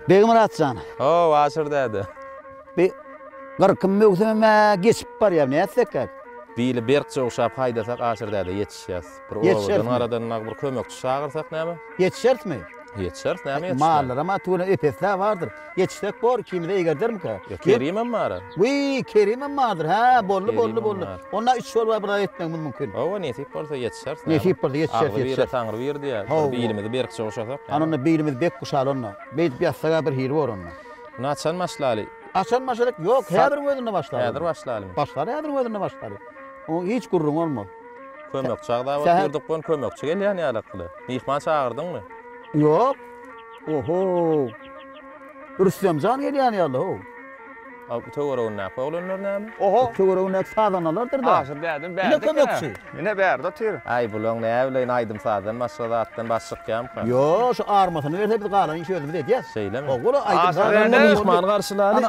Begmuratcan. O, aşırdaydı. Bir qırqım mögseme geçip bar ya, ne etsek? Bili berkçe oşap haydasak aşırdaydı yetişýäs. Bir Yetişer oğuldan mi? aradan bir kömekçi çağırsak näme? Yetişert mi? Yetişer, näme yetişer? Mallar ama tuğuna öpesler vardır. Yetişsek bor, kimi de egerder mi ka? Kerimem mara. Uy, Kerim'im vardır ha, bollu. Kerim'im var. Ona 3 yol var burada etmek mümkün. O, nesip bolsa yetişer. Nesip bolsa yetişer. Agly bir taňry berdi ýa. Bir bilimizi berkçe oşasak. Anonna beýlimiz bek kuşal onna. Beýt biýassaga bir hiri bor onna. Naçan maşlaly. Açan maşalak yok, häzir özünde başlar. Häzir başlaly. Başlar häzir özünde başlar. O hiç gurrun olma. Kömek çağda berdik bon kömekçi gelýän ýalakly. Mihman çağırdyňmy? Yok. Oho. Rüstemcan gelýän ýaly ho. Abi töwerewin näme? Oğlanlar näme? Oho. Töwerewin sadanalardır da. Aşır dedim, Ne kömekçi? Mine berdi otyr. Ay bulan näme aýdym sadan maşgalatdan başlyk Yo, şu armasını verse biz galan işi öldü diýär. Şeýlemi? Oğlu aýdym Sadan mihman garşylady.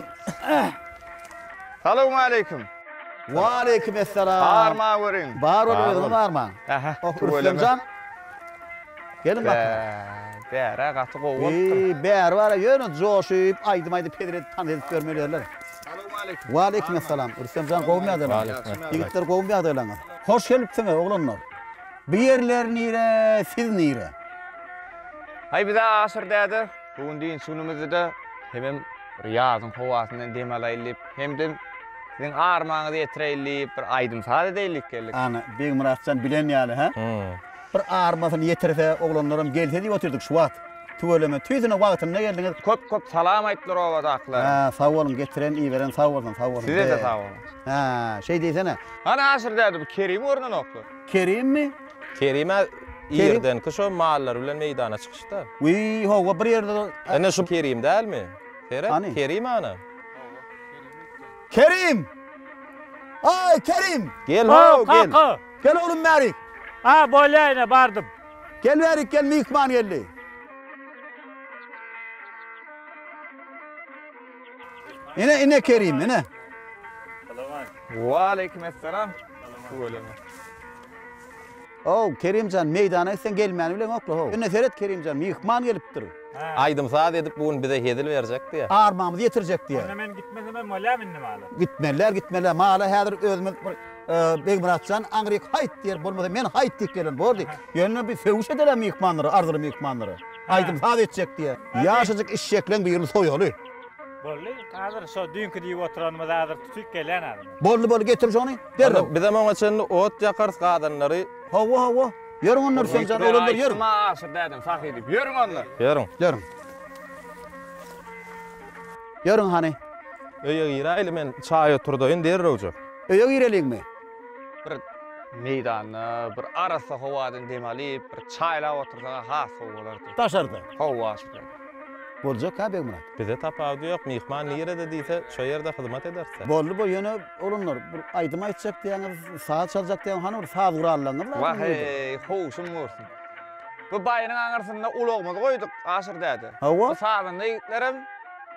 Salamu aleyküm. Wa aleykum esselam. Arma görün. Bar bolýar, arma. Aha. Rüstemcan. Gelin bak. Bära gaty gowy. Bär var ýörün joşup aýdym pedret tan edip görmelýärler. Salamu aleyküm. Wa aleykum esselam. Rüstemcan gowmaýarlar. Ýigitler gowmaýarlar. Hoş gelipsiňiz oglanlar. Bu ýerler nire, siz nire? Hay bize aşır dedi. Bugün deyin sunumuzda hem riyazın kovasından demalaylıp hem de sizin armağanı yetireyli bir aydın sade deylik geldik. Ana, Begmuratcan bilen ýaly ha? Bir armasyny yetirse oglanlarym gelse diýip oturduk şu wagt. Töweleme, tüýsüne wagtyna geldiňiz. Köp salam aýtdylar o wagtlar. Ha, sag bolun, getiren iyi veren sag bolun, sag bolun. Size de sağ olun. Ha, şey diýsene. Ana aşır dedi bu Kerim ornan oklu. Kerim mi? Kerime ýerden ki şo mallar bilen meýdana çykyşda. Uy, howa bir ýerde. Ene şu Kerim dälmi? Hani? Kerim ana. Kerim! Ay Kerim! Gel ho, gel. Gel oğlum Merik. Ha, boýlaýyna bardım. Gel Merik, gel mihman geldi. Ine Kerim, ine. Wa aleyküm esselam. Oh, Kerimcan meydana sen gelmeni bilen okla ho. Ine seret Kerimcan, mihman gelipdir. Aýdym sad edip bugün bize hedil berjekdi ýa. Armamyzy yetirecek diye. Onda men gitmesem ben mola minnim hala. Gitmeler. Mala häzir özümiz Begmuratcan Angrik hayt diýer bolmasa men hayt diýip gelen bordy. Ýöne bir fewş edeler mihmanlary, ardyr mihmanlary. Aýdym sad edecek diye. Ýaşadyk işçeklen bir ýyly soýaly. Bolly, hazır şo dünkü diýip oturanymyz hazır tutup gelen adam. Bolly getir şonu. Derre. Bize moňa çenli ot ýakar gadanlary. Hawa. Ýörüň onlar Rüstemcan olanlar ýörüň. Ma aşır dedim sah edip yürüň onlar. Ýörüň. Ýörüň hani. Öýe ýyraýly men çaý oturdyn derrewjak. Öýe gireligmi? Bir meydana, bir arasa howadan demali, bir çaýla otursaga has bolardy. Taşardy. Howa aşır. Boljak ha Begmurat. Bize tapawdy ýok, mihman nirede diýse şo ýerde hyzmat ederse. Bolly ýöne olanlar bir aýdym aýtjak diýeniz, saat çaljak diýen hany bir saat gurallanýar. Wahy, hoşum bolsun. Bu baýynyň aňarsynda ulagmyzy goýduk, aşır dedi. Hawa. Bu saatynda ýigitlerim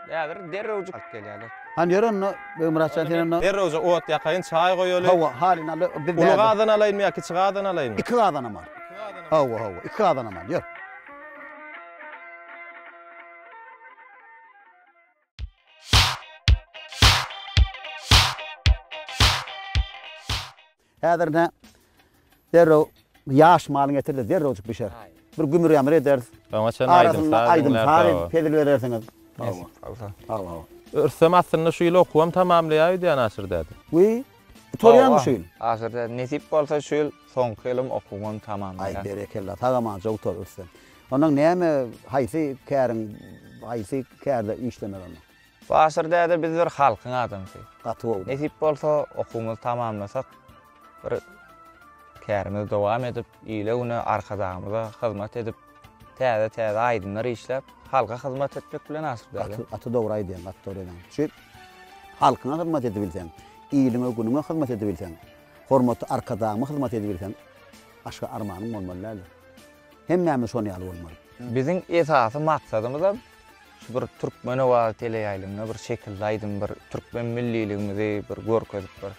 dädir derrewjik gelýärler. Han ýörün Begmuratcan senen Derrewjak ot ýakaýyn çaý goýaly. hawa halina bir Ulagadan alaýyn ýa-ki çygadan alaýyn. iki gadan amar. Hawa. İki gadan amar. Ýör. Häzirde derrew ýaş malyny getirdi, derrewjik bişer. Bir gümür ýamry eder. Ama sen Aýdym sary pedil berersiňiz. Hawa. Örsem aslında şu ýyl okuwam tamamlaýar diýen aşyr dedi. Uy, torýan şu ýyl. Aşyrda nesip bolsa şu ýyl soňky ýylym okuwam tamamlaýar. Ay berekella, tagama jogtor örsem. Onuň näme haýsy käriň, haýsy kärde işlemer onu. Bu aşyrda biz bir halkyň adamsy. Gaty boldy. Nesip bolsa okuwamyzy tamamlasak bir kärimiz dowam edip, ýyle güne arkadamyza hyzmat edip, täze aýdynlar işläp, halka hyzmat etmek bilen aşyrda. Atı doğru aýdýan, atı doğru aýdýan. Şu halkyna hyzmat edip bilsen, ýylyňe günüňe hyzmat edip bilsen, hormaty arkadamy hyzmat edip bilsen, aşka armanyň bolmaly. Hemmemiz şonu ýaly bolmaly. Biziň esasy maksadymyz şu bir türkmenowa teleýaýlygyna bir şekilde aýdym, bir türkmen milliligimizi bir görkezip bir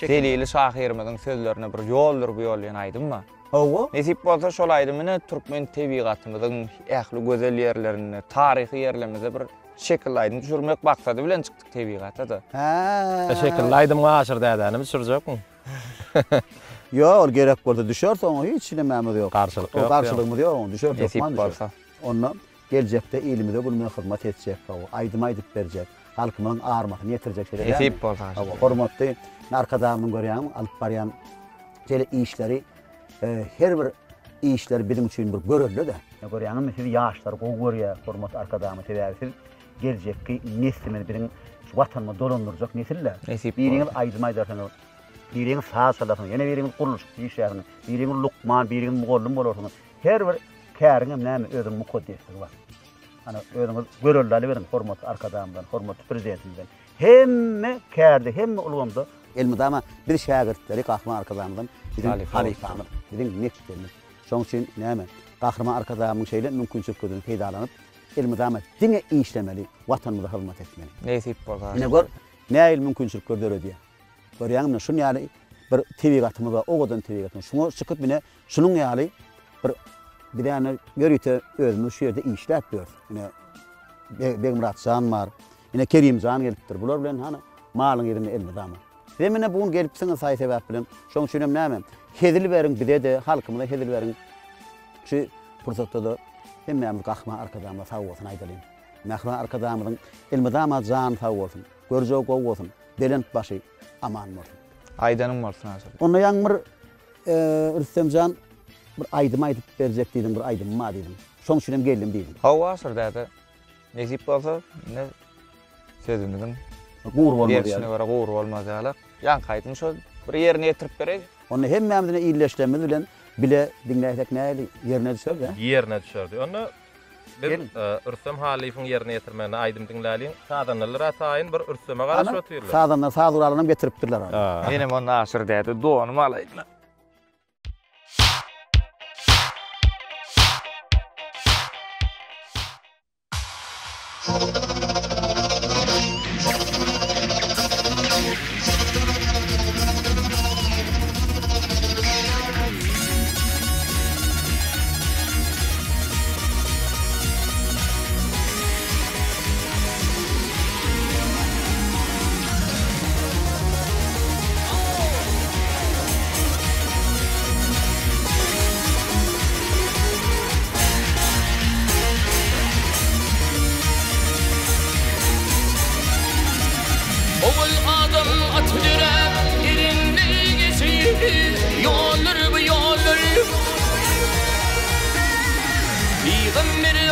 delili şahyrymiň sözlerine bir ýoldur bu ýol ýan aýdymmy? Hawa. Nesip bolsa şol aýdymyny türkmen tebigatymyzyň ähli gözel ýerlerini, taryhy ýerlerimize bir şekillaydım düşürmek maksadı bilen çıktık tebiğata da. Ha. Şekillaydım gaşır dädäni düşürecekmi? Yok, gerek bolsa düşerse onu hiç ilememiz yok. Karşılık O yok. karşılığımız yok, onu düşer Nesip dokman düşer. bolsa. Ondan gelecekte ilmide bulmaya hizmet edecek, aydım aydıp verecek, halkımın ağırmasını yetirecek şeyler. Nesip bolsa. Hormatly arkadaşımın görýän, alyp barýan şeýle işleri, her bir işler bizim üçin bir görürlü de. Görýäňmi, siz ýaşlar gowy görýär, hormat arkadaşymyň sebäbi gelecekki neslimiz birin watanma dolandyrjak nesiller. Nesip Biriňiz aydım aydarsyňyz, biriňiz saz salasyňyz, ýene biriňiz guruluş işlerini, biriňiz lukman, biriňiz mugallim bolarsyňyz. Her bir käriňe näme özüň mukaddesliği var. Ana özüňiz görürlüli birin hormat arkadaşymdan, hormat prezidentimden. Hemme kärde, hemme ulgamda elmidama bir şägirtleri Kahraman arkadaşymdan bizim halifamyz, bizim nekçimiz. Şoň üçin näme? Kahraman arkadaşymyň şeýle mümkinçiliklerini peýdalanyp elmidama diňe işlemeli, watanymyza hizmet etmeli. Nesip bolsa. Ine gör, näil mümkinçilikler dörediýär. Görýäňmi, şunu ýaly bir tebigatymyz bar, ogadan tebigatymyz. Şunu çykyp mine şunun ýaly bir däne görýte özümüz şu ýerde işläp dur. Ine Begmuratjan bar, ine Kerimjan gelipdir. Bular bilen hany malyň ýerini elmidama. Demine bugün gelipsiňiz saý sebäp bilen. Şoň üçin näme? Hedil beriň bide de halkymyza hedil beriň. Şu pursatda da hemme Kahraman arkadaşymyza sag bolsun aýdalym. Kahraman arkadaşymyň elmidama jan sag bolsun. Görjek gowy bolsun. Belent başy aman bolsun. Aýdanyň bolsun hazır. Onda ýaňmyr Rüstemjan bir aydım aydyp berjek diýdim, bir aydym ma diýdim. Şoň üçin geldim diýdim. Hawa sırdaýdy. Nesip bolsa ne sözümizin Guur bolmady. Diýersine görä guur bolmaz ýaly. Ýan gaýtym şol bir ýerine ýetirip berek. Onu hemmemizin iyileştirmemiz bilen bile dinleyerek näli yerine düşer ya. Yerine düşerdi. Onu bir Ürsem halifiň yerine ýetirmeni aýdym dinläliň. Sadanlar ataýyn bir Ürseme garaş ötýärler. Sadanlar sağ duralanyp getiripdirler onu. Benim onu aşır dädi, doğunumu alaýdylar.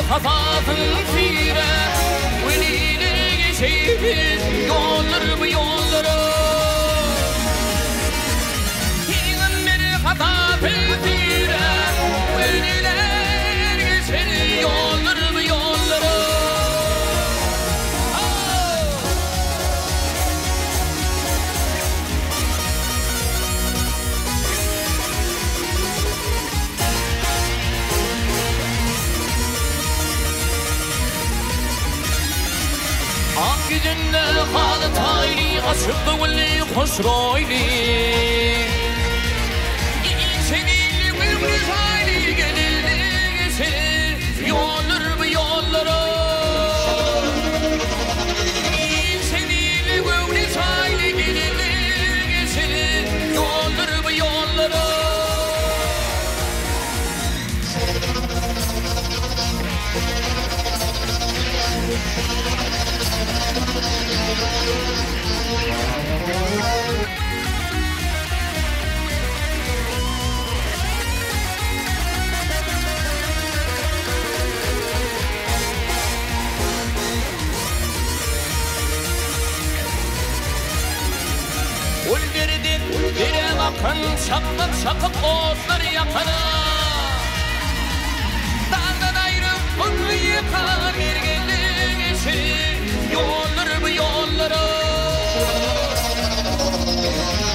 Hafafın fire, velileri geçeyip yolları bu yolları. Peygamber hafafın fire, velileri geçeyip yolları bu yolları. Gücünde halı tayri aşıklı veli hoşroyli İçenili bir hayli gelirli geçer yollar bu yollara İçenili bir hayli gelirli geçer yollar bu yollara Ulgerden dere akan şakıp şakıp otlar yakana Dağdan ayrım bunu yıkar gergeli geçer yollar bu yollara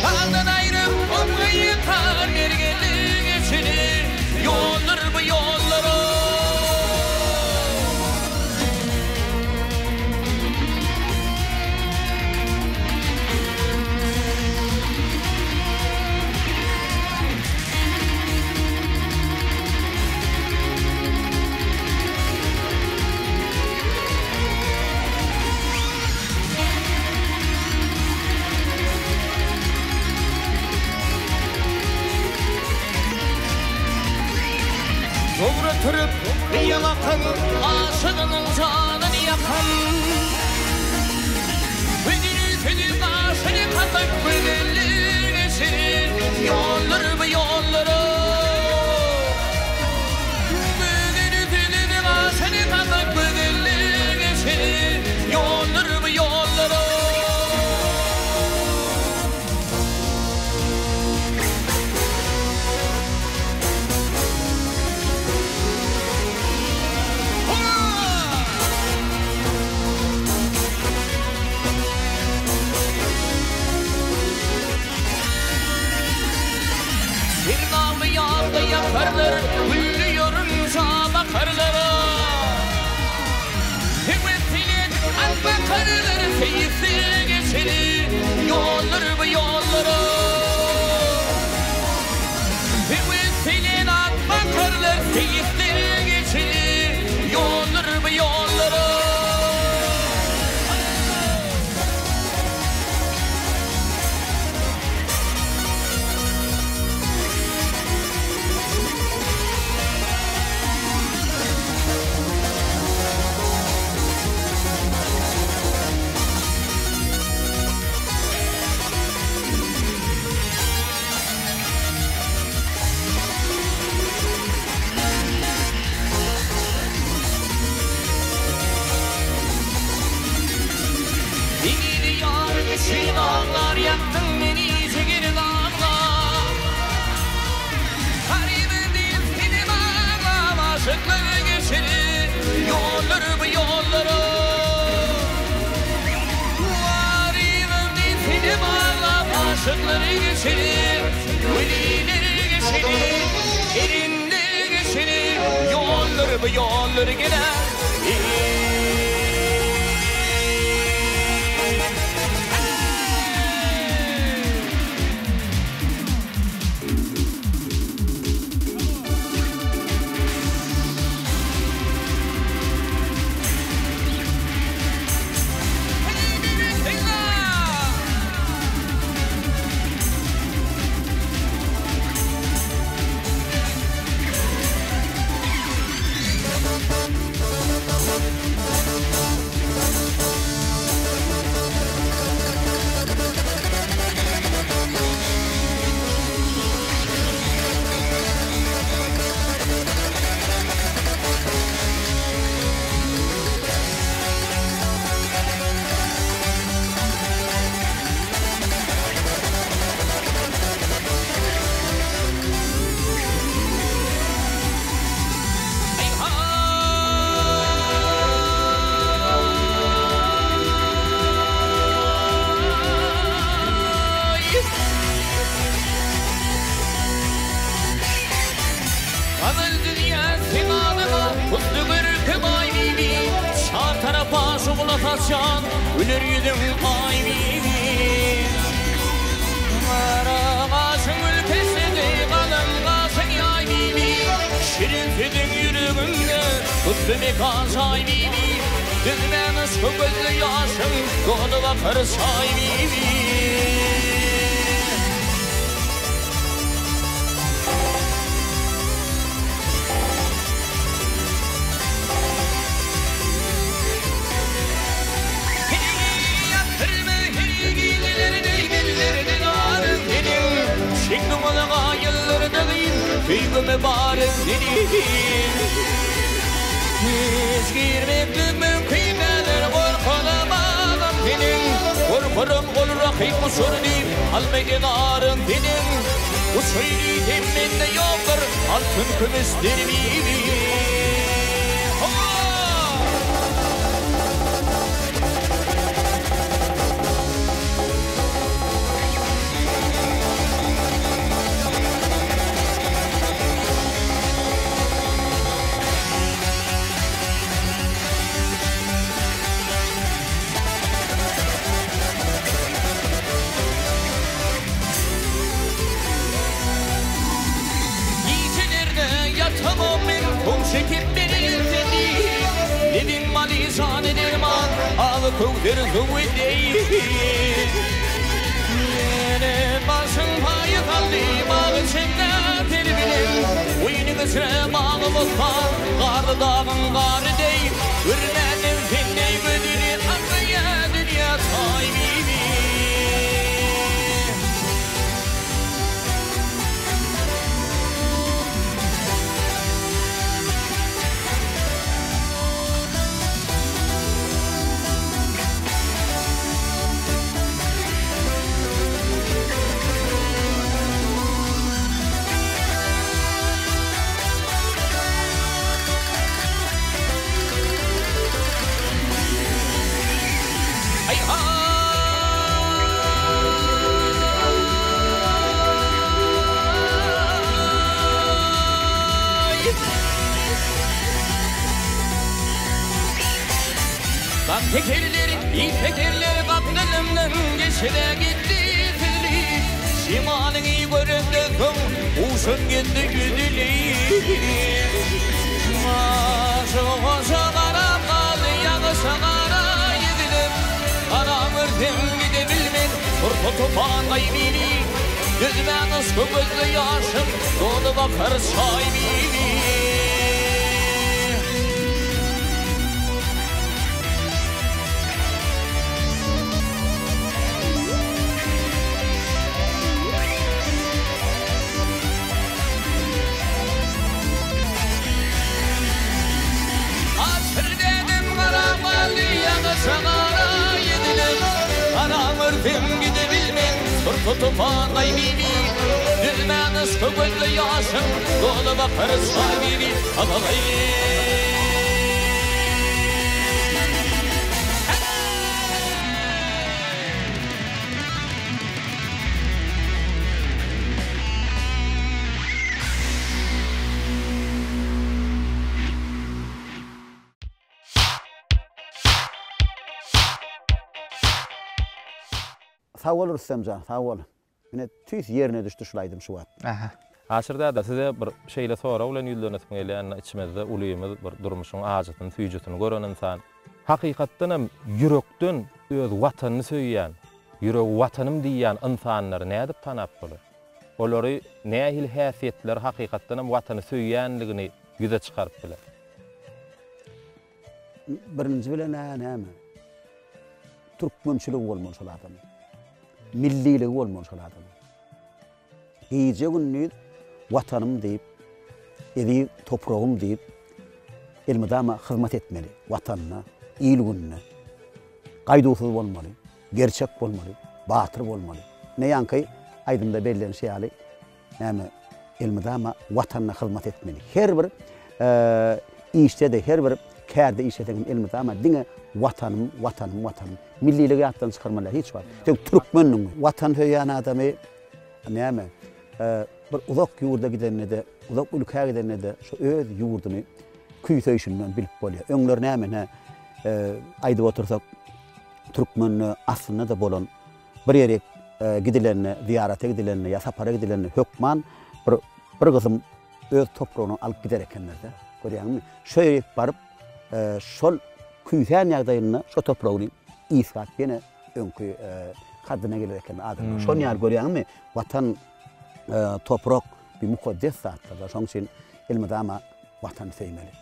Dağdan ayrım bunu yıkar gergeli geçer yollar bu yollara oturup yalakın aşığının canını yakın. Benim aşığını katıp bedelli geçir yolları bu yolları. Benim aşığını katıp bedelli geçir yolları bu yolları. Yakarlar, gülüyorunca bakarlar. Hikmetlilik at bakarlar, keyifli geçirir yollar bu yollara. Hikmetlilik at bakarlar, keyifli geçirir yollar bu yollara. Dağlar yaktın beni çekir dağlar. Haribim değil seni bağlam aşıkları geçirir yolları bu yolları. Haribim değil seni bağlam aşıkları geçirir gülleri geçirir erinleri geçirir yolları bu yolları gider. Şuğulataşan ülür yüdüm ay bibi. Ağaçın ülkesinde kalın kaşın ay bibi. Şirin sütün yürüğünde tuttu bir kaş ay bibi. Düzmen ışkı gözlü yaşın dolu bakır say bibi. Şeklim ona yılları dağıyım, Büyükümü bari senin. Hiç girmeklik mümkün nedir, korkulamadım senin. Korkurum olur rakip uçur deyip, almaydın ağrın senin. Bu söyleyeceğim bende yoktur, altın kümüslerim iyi. Tamam ben kum şekip beni izledi. Dedim malizan ederman alı kovdur kuvvetli. Yine başın payı kaldı bağın çekler terbilim. Uyunu götüre bağlı bozma dağın qarı deyip Ürmənim finney gödürü Anqaya dünya sahibi Tekerleri, iyi tekerleri kaptanımdan geçire gitti fili Şimalın iyi göründüğüm uşun gitti güdülü Maşoğuşa karam kaldı yanışa kara yedilim Karamırdım gidebilmen kurtu topağın kaybini Gözmen ıskı gözlü yaşım dolu bakar sahibini Şanara yedilim Karamırdım gidebilmem Kurtutupan kaybini Düzmen ıskı gözlü yaşım Dolu bakar sahibini Adalayım Sağ ol Rüstemcan, sağ ol. Mine tüys yerine düştü şulaydım şu vat. Aşırda da size bir şeyle sonra ulan yüzlerine etmeli içimizde uluyumuz bir durmuşun ağacıtını, tüycütünü gören insan. Hakikatten hem yürekten öz vatanını söýýän, yürek vatanım diýen insanlar ne edip tanap bolar? Olary nähil häsiýetler hakikatten hem vatanı söýýänligini yüze çıkarıp biler. Birinci bilen näme? Türkmençilik bolmaly şol adam. Millilik bolmaly şol adam. Gece günni vatanım deyip, evi toprağım deyip, elmidama hizmet etmeli vatanına, iyilgününe. Gaýdusuz bolmaly, gerçek bolmaly, batır bolmaly. Ne yankay aydymda bellen şeýaly, näme elmidama vatanına hizmet etmeli. Her bir işde de her bir kärde işleten elmidama diňe vatanım, vatanım, vatanım. Millilik ýatdan çykarmalar hiç var. Türkmenniň vatan söýýän adamy näme? Bir uzak ýurda gidenne de, uzak ülkäge gidenne de şu öz ýurduny küýseýişinden bilip bolýar. Öňler näme aýdyp otursak Türkmen aslynda da bolan bir ýere gidilenne, ziýarata gidilenne, ýa sapara gidilenne hökman bir gysym öz toprağyny alyp gider ekenler de. Görýärmi? Şöýe baryp şol küýsen ýagdaýyna şo toprağyny isgat bene öňkü hadyna geler eken adam. Şol ýar görýärmi? Vatan toprak bir mukaddes zatlar. Şoň üçin elmidama vatan seýmeli.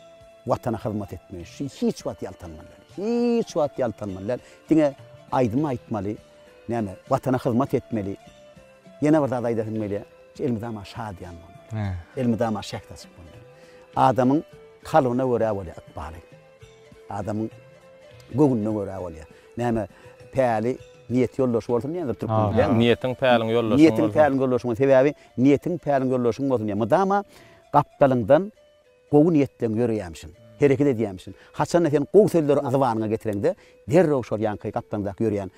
Vatana hizmet etmeli. Hiç wagt ýaltanmalar. Hiç wagt ýaltanmalar. Diňe aýdyma aýtmaly. Näme? Vatana hizmet etmeli. Ýene bir zat aýdylmaly. Elmidama şadyan bolmaly. Elmidama şäkdas bolmaly. Adamyň kalyna görä bolýar atbaly. Adamyň gögünne görä bolýar. Näme? Päli niyet yoldaş bolsun ýa-da Türkmen. Niyetin päliň yoldaşyň. Niyetin päliň yoldaşyň sebäbi niyetin päliň yoldaşyň bolsun ýa. Mydama gapdalyňdan gowy niýetden ýöreýämsin. Hereket edýämsin. Haçan sen gowy sözleri azwanyňa getirende derrew şol ýanky gapdaňda ýöreýän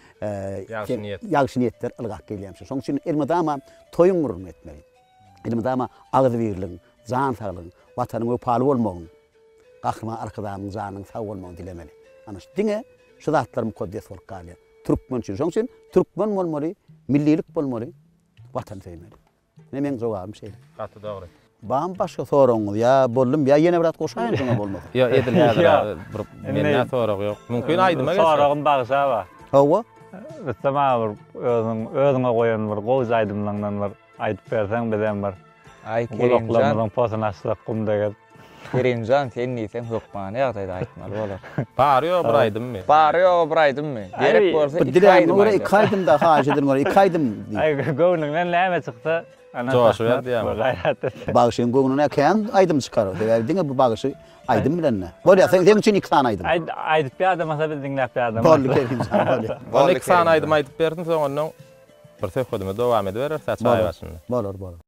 ýagşy niýetler ylgak gelýämsin. Şoň üçin elmidama toýuň hurmetmeli. Elmidama agzy birligiň, jan saglygyň, watanyň öpaly bolmagyň, gahryman arkadaşyň janyň sag bolmagyny dilemeli. Ana şu diňe şu zatlar mukaddes bolup galýar. Türkmençilik. Şoň üçin türkmen bolmaly, millilik bolmaly, watan seýmeli. Meň jogabym şeýle. Gaty dogry. Bam başga soraňyz ýa boldum ýa ýene bir at goşaýyn şoňa bolmady. Ýa edil häzir bir menden sorag ýok. Mümkin aýdyma gelsin. Soragym bagsa bar. Hawa? Bittema bir özüňe goýan bir gowy aýdymlaryňdan bir aýdyp berseň bilen bir. Ay Kerimcan. Kulaklarymyň posuna aslyp gumda gel. Erencan sen niýsen hökmany ýagdaýda aýtmaly bolar. Bar ýok bir aýdymmy? Bar ýok bir aýdymmy? Gerek bolsa Bir dileğim göre 2 aýdym da haýy edin göre 2 aýdym. Ay göwnüňden näme çykdy? Joş berdi ýa. Bagışyň göwnüne kän aýdym çykar. Diňe bu bagyşy aýdym bilen. Bolýa sen üçin 2 tane aýdym. Aýdyp ýa-da masa biz dinläp ýa-da. Bolly kelinçan bolýa. Bol 2 sany aýdym aýdyp berdim, soň onuň bir söhbetime dowam ediberer, saçaý başynda. Bolar, bolar.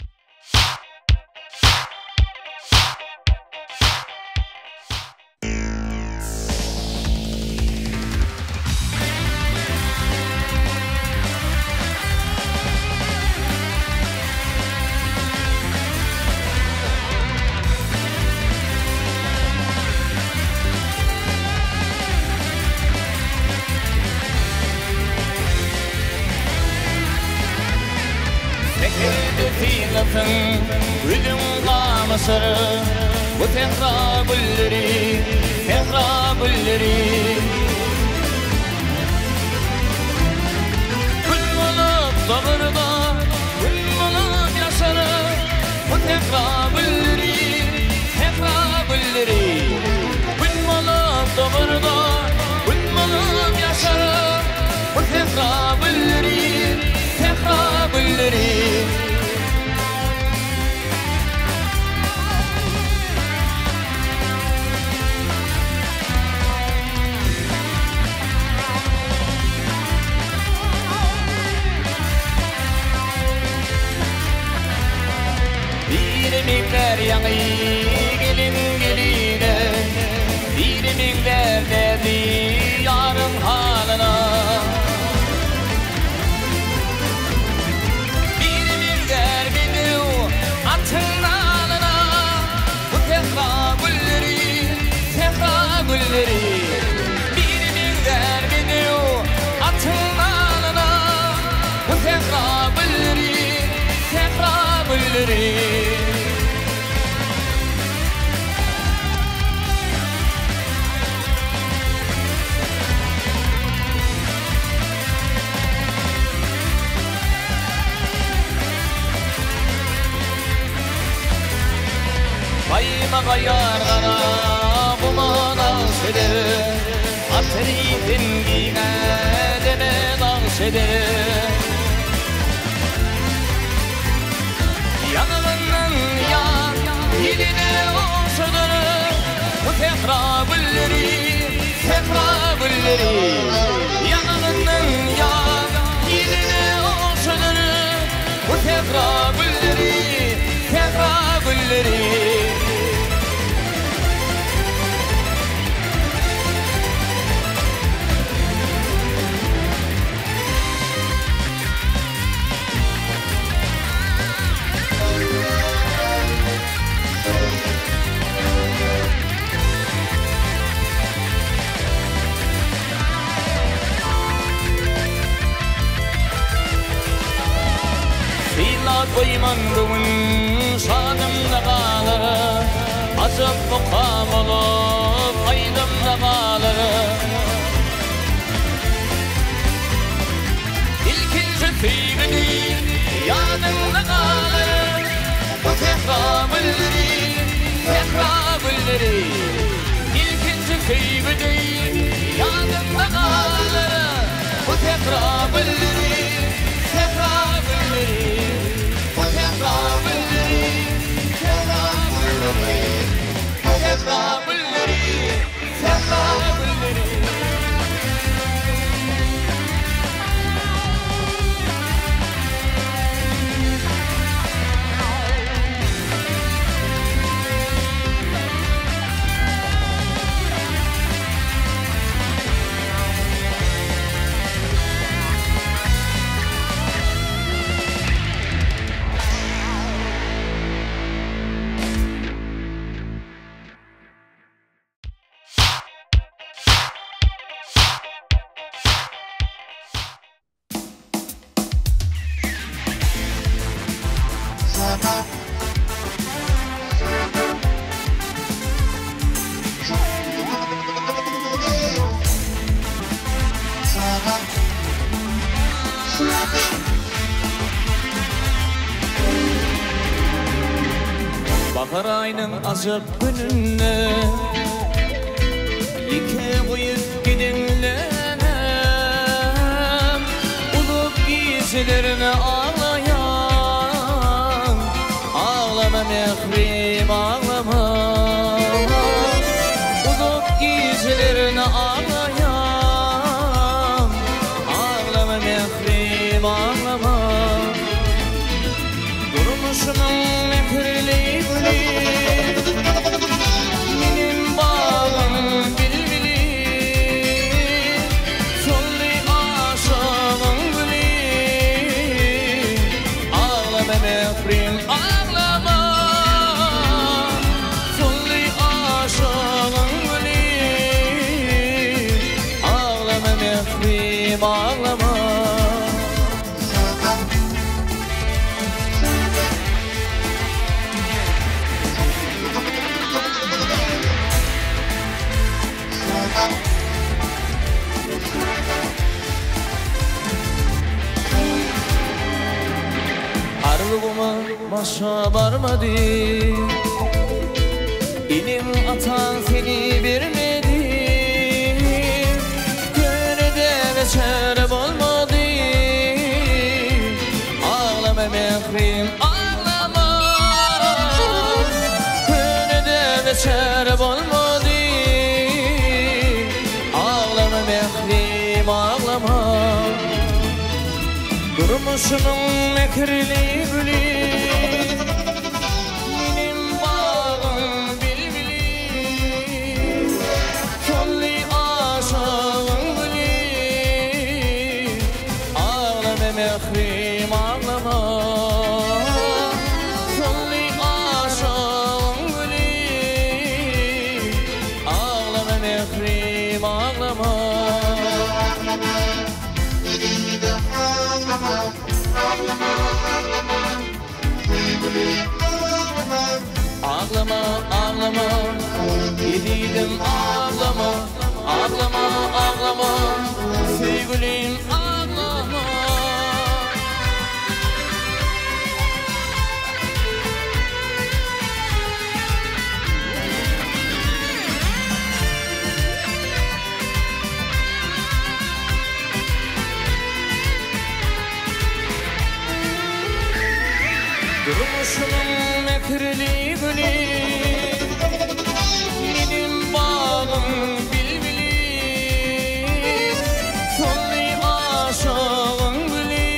Üzüm qamasır bu tehra gülleri Gül bolup doğurda gül bolup yaşarır bu tehra gülleri Gül bolup doğurda gül bolup yaşarır bu tehra gülleri Minler yanı gelin geline Bir minler dedi yarın halına Bir minler biliyor atın alına Bu tehra gülleri Bir minler biliyor atın alına Bu tehra gülleri Baymaga yargana bu dans eder Atrifin gine deme dans eder Yanımdan yan diline olsadır Bu tehra gülleri Yanımdan yan diline olsadır Bu tehra gülleri Koymanduğun şadımda kalır Azıp mukam olup aydımda kalır İlkinci fiygini yadımda kalır Bu tehra gülleri İlkinci fiygini yadımda kalır Bu tehra gülleri Karayının azap gününne İke koyup gidinlenem Ulup giysilerine ağlayan Ağlama mehrim ağlama Ulup giysilerine ağlayan Ağlama mehrim ağlama Durmuşunun mehirli gülü Benim bağım bilbili Solli aşağın gülü Ağlama mehrim ağlama Solli aşağın gülü Ağlama mehrim ağlama Arlığıma başa varmadı İlim atan seni vermedi Gönlüde beşer olmadı Ağlama mehrim ağlama Gönlüde beşer olmadı Ağlama mehrim ağlama Durmuşunun mekirli gülü Benim bağım bilbili Solli aşağın gülü Ağlama mehrim ağlama Solli aşağın gülü Ağlama mehrim ağlama Ağlama, ağlama, gididim ağlama Ağlama, ağlama, sevgilim ağlama Durmuşunun mekirli gülü Benim bağım bilbili Solli aşağın gülü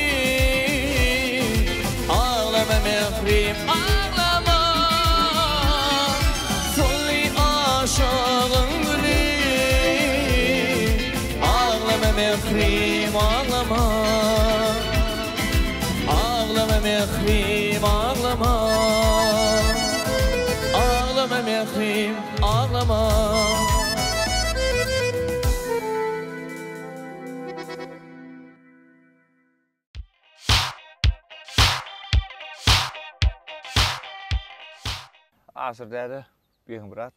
Ağlama mehrim ağlama Solli aşağın gülü Ağlama mehrim ağlama Ağlama mehrim ağlama Ağlama mehrim ağlama Asırda bir bırak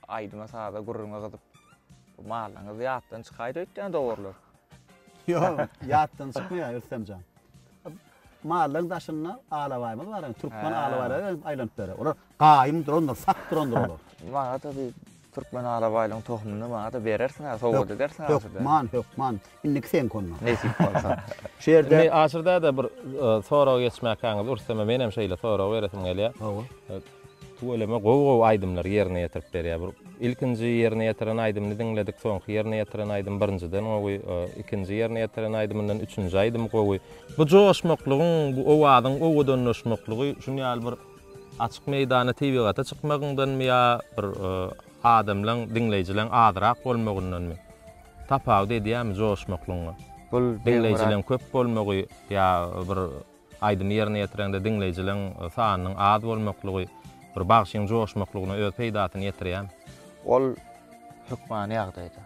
aydıma sağda gururuna kızıp Mahallana ziyattan çıkaydı ötten doğrular Yok, yattan çıkmıyor Özlemcan. Mahallenin taşına ağlawaymaz var. Türkmen ağlawalar aylanıp bere. Olar qaýym duranlar, sak duranlar olar. Maňa da bir Türkmen ağlawaýlaryň tohumyny maňa da berersiň, sowgat edersiň asyrda. Yok, man. Indik sen konma. Nesip bolsa. Şerde Asyrda da bir soraw geçmek kaňyz ursama men hem şeýle soraw beresim gelýär. Hawa. Bu eleme gow aýdymlar ýerine ýetirip berýär. Bir ilkinji ýerine ýetiren aýdymny diňledik, soňky ýerine ýetiren aýdym birinjiden gowy, ikinji ýerine ýetiren aýdymdan üçünji aýdym gowy. Bu joşmoklugyň, bu owadyň owa dönüşmoklugy şuny ýaly bir açyk meýdana tebigaty çykmagyndanmy ýa bir adamlaryň diňleýijileň adyrak bolmagyndanmy? Tapaw diýýärmi joşmoklugyň? Bu Diňleýijileň köp bolmagy ýa bir aýdym ýerine ýetirende diňleýijileň sanynyň az bolmaklygy bir bagşyň joşmaklygyna öz peýdatyny ýetirýär. Ol hükmany ýagdaýda.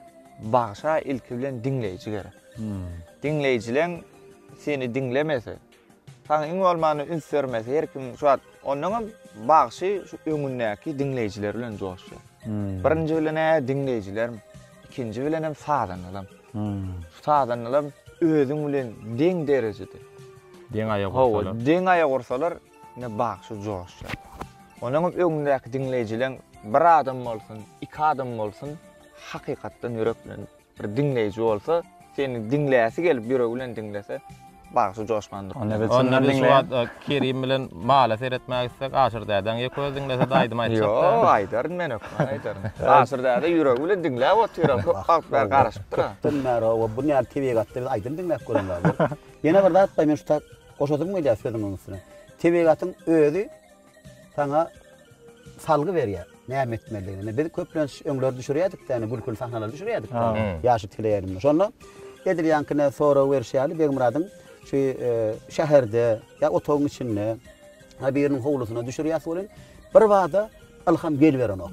Bagşa ilki bilen diňleýiji gerek. Diňleýijileň seni diňlemese, taň iň bolmany üns vermese, her kim şu an onuň bagşy şu öňündäki diňleýijiler bilen joşýar. Birinji bilen diňleýijiler, ikinji bilen hem sadanlar. Sadanlar özüň bilen deň derejede. Deň aýag ursalar. Deň aýag ursalar ne bagşy joşýar. Onun öňündäki dinleýijiler bir adam bolsun, iki adam bolsun, hakykatdan ýürekden bir dinleýiji bolsa, seni dinläsi gelip ýüregi bilen dinlese, bagşy joşmandyr. Onda biz şu Kerim bilen mala seyretmek istek aşırdadan ýeköz dinlese daýdym aýtsak. Yo, aýdaryn men okman aýdaryn. Aşyrda ýüregi bilen dinläp oturar, halklar garaşyp tura. Dinler o bu ne TV gatda biz aydın dinlep görünler. Yine bir zat men şu goşadyk mı diýär sözüň üstüne. TV gatyň özi sana salgı berýär. Näme etmeliligini. Biz köplen öňler düşürýärdik täne, bulkul sahnalar düşürýärdik. Ýaşy teleýärim. Şonda edir ýankyna sonra berşýäli Begmuradyň şu şäherde ya otogyň içinde ha biriniň howlusuna düşürýär bolan bir wada alham gel beren o.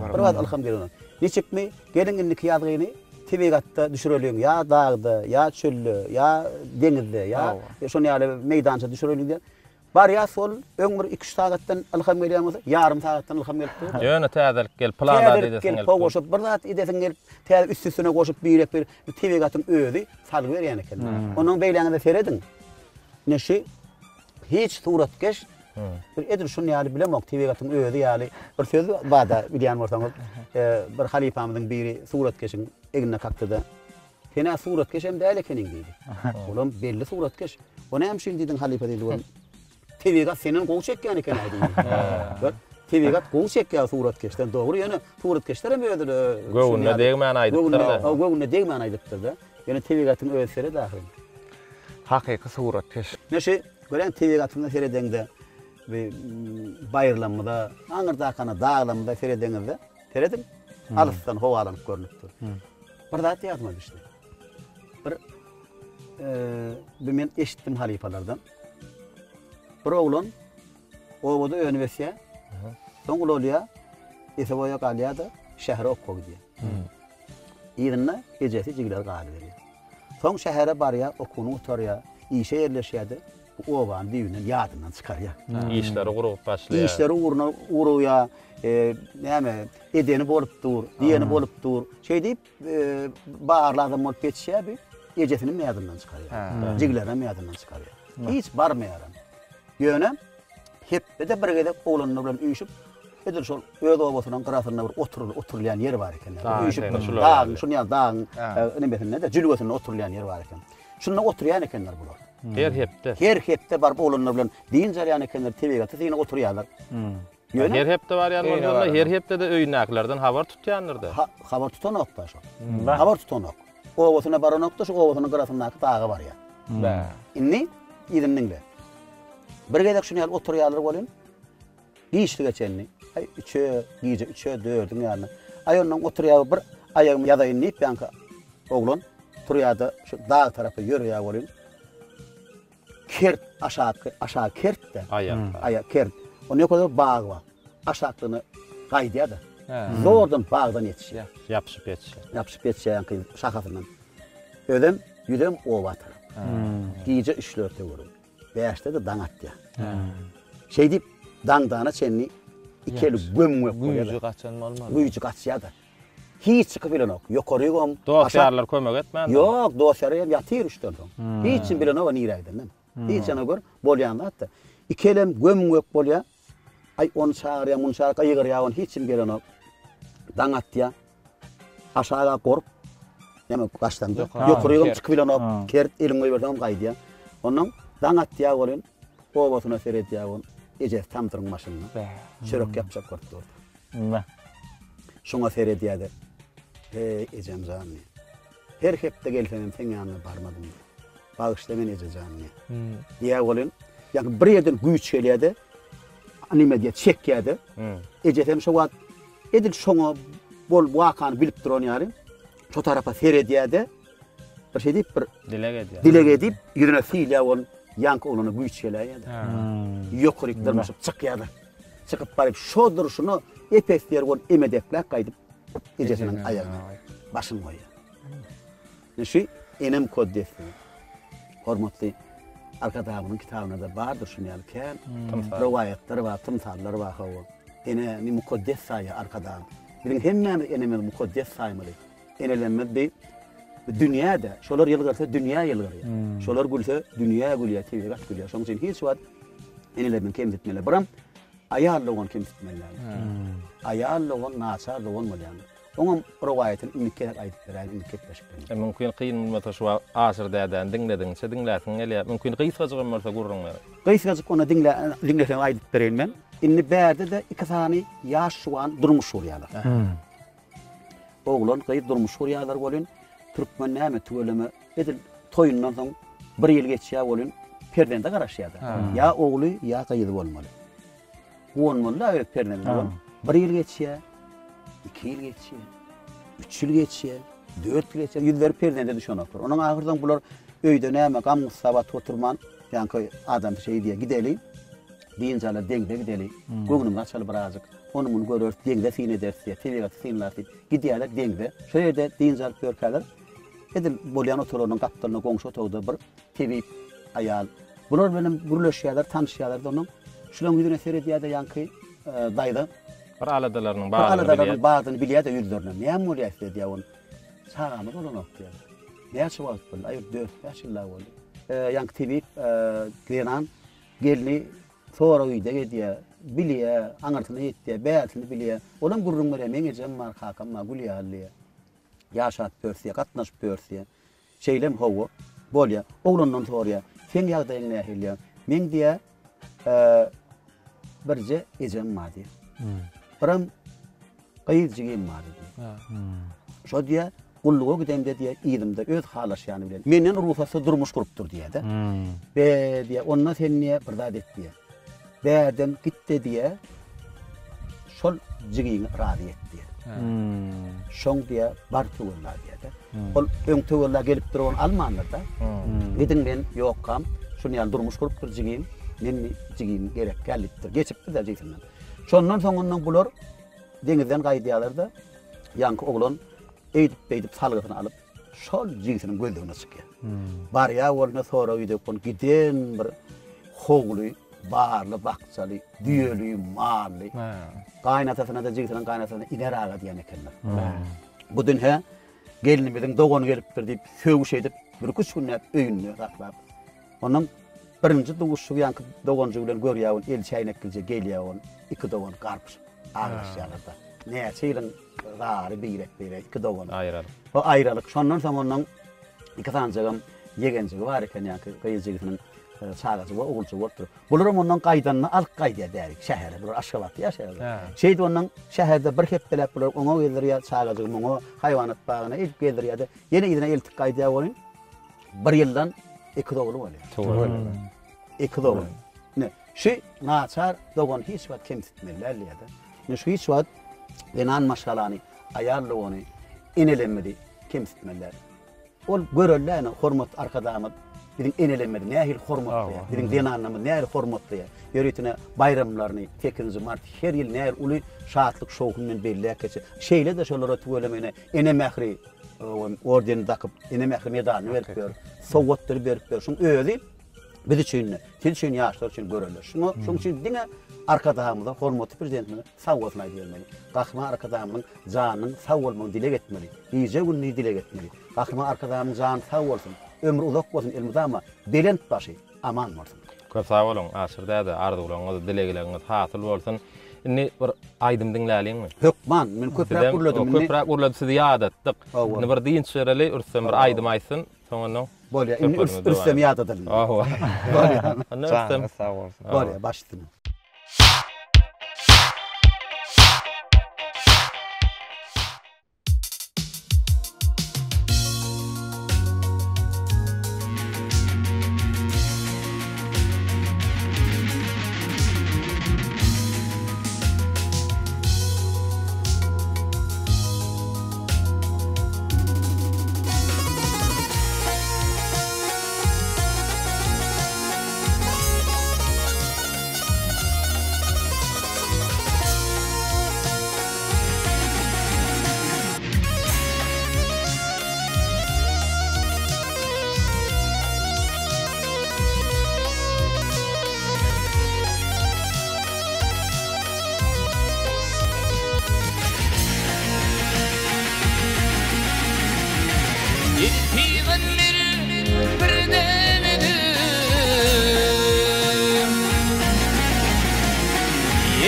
Bir wada alham gel beren. Niçikmi gelin indiki ýazgyny TV gatda düşüreliň ya dağda ya çöllü ya denizde ya şonu ýaly meýdança düşüreliň. Bar ya sol öňür 2 sagatdan alham gelýär, ýarym sagatdan alham gelipdir. Ýöne täzelik gel planda edesin gelip. Goşup bir zat edesin gelip, täze üst-üstüne goşup bir TV gatyň özi salgy berýän eken. Onuň beýleňinde seredin. Neşi hiç suratkeş bir edir şunu ýaly bilemok TV gatyň özi ýaly bir söz bada bilýän bolsaňyz bir halifamyzyň biri suratkeşiň egine kaktyda. Hena suratkeş hem däl ekeniň diýdi. Olam belli suratkeş. Ona hem şeň diýdiň halifa diýdi. TV gat senin gowy çekýän eken aýdy. TV gat gowy çekýär suratkeşden dogry ýöne suratkeşler hem öýdir. Gowunna degmän aýdypdyr-da. Gowunna degmän aýdypdyr-da. Ýöne TV gatyň öýsleri dahil. Hakyky suratkeş. Neşe gören TV gatyny seredende we baýrlamda, aňyrdakana dağlamda seredende, seredim. Alystan howalanyp görnüpdir. Bir zat ýazmaly işte. Bir men eşitdim halifalardan. Bir oğlan oğuda üniversite. Soň ulolya Esewoýa galýada şähere okuw diýär. Ýerine gejesi jigler galy berýär. Soň şähere barýar, okuwny oturýar, işe ýerleşýärdi. Bu owan diýinen ýadyndan çykarýar. İşleri gurup başlaýar. İşleri urýar, näme edeni bolupdyr, diýeni bolupdyr. Şeý diýip baarlardan bolup geçýär bi, ejesini ýadyndan çykarýar. Jiglerini ýadyndan çykarýar. Hiç barmaýar. Ýöne hep de bir gedek oğlanlar bilen üýüşüp edir şol öz obasynyň garasyna bir oturulýan ýer bar eken. Üýüşüp dağ, şunu ýa dağ, nemesinde de jülwesinde oturulýan ýer bar eken. Şunda oturýan ekenler bular. Her hepde bar oğlanlar bilen diýin jarýan ekenler TV gatda ýene oturýarlar. Her hepde bar ýalmazlar, her hepde de öýnäklerden habar tutýanlar-da. Habar tutanokda şo. Habar tutanok. Obasyna baranokda şu obasynyň garasyndaky dağı bar ýa. Inni ýerininde. Bir gedek şunu oturýarlar bolan. Giýişli geçenni. Ay 3'e, giýje 3'e 4'ün ýalyna. Ay ondan oturýar bir aýagym ýadaýyn diýip ýanka oglan turýardy şu dağ tarapy ýörýär bolan. Kert aşağı kert de. Aýa kert. Onu ýokada bağ bar. Aşaklyny gaýdýar-da. Zordan bağdan ýetişýär. Ýapyşyp ýetişýär. Ýapyşyp ýetişýär ýanky şahafyndan. Ödem ýüdem owa tarap. Giýje 3-4'e görür. Beşte de dan atdı. Şey deyip dangdana çenni ikeli gömmek koyuyor. Güýjü gaçan bolmaly. Güýjü gaçýar-da. Hiç çykyp bilenok. Ýokary gom. Dostlarlar kömek etmän. Ýok, dostlar hem ýatyr üçden soň. Hiç bilenok niýrägden. Hiç ýana gör bolýanda atdy. Ikelem gömmek bolýar. Ay on çağırýar, mun çağırýar, ýygyrýar, on hiç bilenok. Dan atdy. Aşaga gorup ýa-da gaçdan. Ýokary gom çykyp bilenok. Kert elime berdim gaýdýar. Ondan dan atýar bolan, obasyna seredýär bolan, ejes tamtyryň maşynyna. Çörek ýapjak gortdy. Şoňa seredýärdi. Ejem zanny. Her hepde gelsem sen ýanyna barmadym. Bagyşda men ejejanny. Diýär bolan, ýa-ni bir ýerden güýç gelýärdi. Anime diýip çekýärdi. Ejesem şo wagt edil şoňa bol wakany bilip duranýary. Şo tarapa seredýärdi. Bir şey deyip bir dilek edip ýerine fiýlýär bolan. Yank olana güýç gelýärdi. Ýokurykdyrmaşyp çykýardy. Çykyp baryp şo duruşuny epekler bol emedekläp gaýdyp ejesiniň aýagyna başyny goýýar. Neşi enem koddesli. Hormatly arkadaşymyň kitabyna da bardyr şunu ýalyken. Riwayatlar we tymsallar we hawa. Ene ni mukaddes saýa arkadaşym. Bilen hemme enemi mukaddes saýmaly. Enelenme bi dünyada şolar ýylgarsa dünýä ýylgarýar. Şolar gülse dünýä gülýär, tebigat gülýär. Şoň üçin hiç wagt enelerini kemdetmeli. Biram ayarlawan kim tutmalar. Ayarlawan naçarlawan bolýan. Oňam rowayatyny imket aýdyp berýär, imket beşikden. Mümkin kıyın mata şu aşır däden dinlediňse dinläsiň elýär. Mümkin gysgaçyk bolsa gurrun. Gysgaçyk ona dinläsem aýdyp berýän men. Inni bärde de iki tany ýaş şuan durmuş şurýarlar. Oglan gaýdy durmuş şurýarlar bolýan. Türkmen näme töweleme edil toýundan soň bir ýyl geçýär bolýan. Perdende garaşýardy. Ya ogly ya gaýdy bolmaly. Bolmaly perdende bolmaly. Bir ýyl geçýär. 2 ýyl geçýär, 3 ýyl geçýär, 4 ýyl geçýär, ýüzler perdende düşenoklar. Onuň ahyrdan bular öýde näme gam sabat oturman, ýa-ni adam şey diýe gideli. Diýinjala deňde gideli. Göňüm açaly birazjyk. Onu bunu görür, deňde fin ederse, telegat finlar diýip gidýärler deňde. Şo ýerde diýinjal görkäler. Edil bolýan oturlaryň gapdalyna goňşy otogda bir tebip aýal. Bular bilen gürleşýärler, tanışýarlar da onuň. Şulan güdüne seredýärde ýa-ni daýda Bir aladalarının bağını bilýär de ýüzlerine. Näme bolýar diýär on. Sagamy bolanok diýär. Näçe wagt bol? Aýyr 4-5 ýyllar boldy. Ýa-ni tebip gelen gelni sonra öýde gidýär. Bilýär, aňartyny ýetdi, bäýatini bilýär. Olam gurrun berýär, meň ejem bar hakam ma gulýarly. Ýaşat pörsiýe, gatnaşyp pörsiýe. Şeýlem howa bolýar. Oglanyň torýar. Sen ýagdaýyň nähilýär. Men diýär birje ejem ma diýär. Param gaýyjygym bar diýär. Şo diýär, gulluga gidemde diýär, ýylimde öz halaşýany bilen. Menden ruhsatly durmuş gurup diýär de. Be diýär, onna sen niýe bir zat et diýär. Bäden gitdi diýär. Şol jigiň razy et diýär. Şoň diýär, bar töwürler diýär de. Ol öň töwürler gelip duran almanlar da. Gidin men ýokam, şunu ýaly durmuş gurup jigiň, men jigiň gerek gelipdir. Geçipdir de jigiň. Şondan soňundan bular deňizden gaýdýarlar da, ýa-ni oglan eýdip salgysyny alyp, şol jigiňiň gözlegine çykýar. Barýa bolna sonra öýde kon giden bir hogly, barly, bakçaly, düýeli, marly. Gaýnatasyna da jigiňiň gaýnatasyna iner aga diýen ekenler. Bu dünhe gelinimiziň dogony gelipdir diýip söwüş edip, bir üç günnäp öýünni saklap. Onuň birinji duguşy ýa-ni dogonjy bilen görýär, el çaýnakylja gelýär, iki dogon garpyş agyrşýarlar. Näçe ýylyň gary birek iki dogon aýralyk. O aýralyk şondan soň onuň iki tanjagam yegenjigi bar eken ýa-ni gaýjygynyň çagaçy we ogulçy bolupdyr. Bular onuň gaýdanyny alyp gaýdýar därik şäherde, bir aşgabat ýaşaýar. Şeýdi onuň şäherde bir hepdelep bular oňa gelýär, çagaçy oňa haýwanat bagyna ilip gelýär. Ýene ýene eltik gaýdýar bolýan. Bir ýyldan iki dogly bolýar. İki dogon. Ne? Şu naçar dogon hiç wagt kemsitmeler ýa-da. Ne şu hiç wagt genan maşgalany aýarlawany inelenmedi kemsitmeler. Ol görelläni hormat arkadamy biziň inelenmedi nähil hormat diýär. Biziň denanamy nähil hormat diýär. Ýöretine bayramlaryny tekinji mart her ýyl nähil uly şatlyk şowkunyň belli keçe. Şeýle de şolara töwelemene ene mähri orden takyp ene mähri medany berip ber. Sowgatly berip ber. Şoň özi biz üçin, siz üçin ýaşlar üçin görelýär. Şoň üçin diňe arkadamyzda hormatly prezidentine sowgatly bermeli. Gahma arkadamyň janyň sag bolmagyny dile getmeli. Ýeje günni dile getmeli. Gahma arkadamyň jany sag bolsun, ömrü uzak bolsun, elmudama belent başy aman bolsun. Köp sag bolun, aşyrda arzuwlaryňyz, dilegileriniz hasyl bolsun. Inni bir aýdym dinläliňmi? Hökman, men köpräk gurladym. Köpräk gurlady sizi ýadatdyk. Inni bir diýin şereli ürsem bir aýdym aýsyn, soňra bolýar. Inni ürsem ýadadyl. Bolýar. Anna ürsem sag bolsun. Bolýar, başdyny.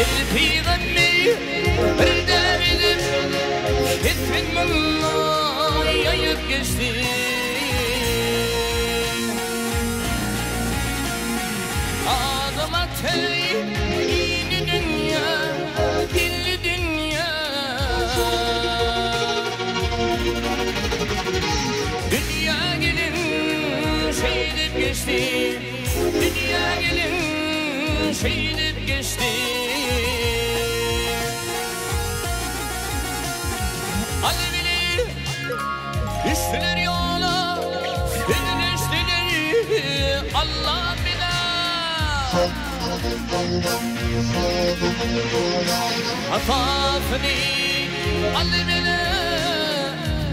Elpiğenni bir devidim Ketmin malla yayıp geçti Adıma tey yeni dünya Dilli dünya Dünya gelin şeydip geçti Dünya gelin şeydip geçti Alevini düştüler yola Sürünüştüler Allah bilir Hatasını alevini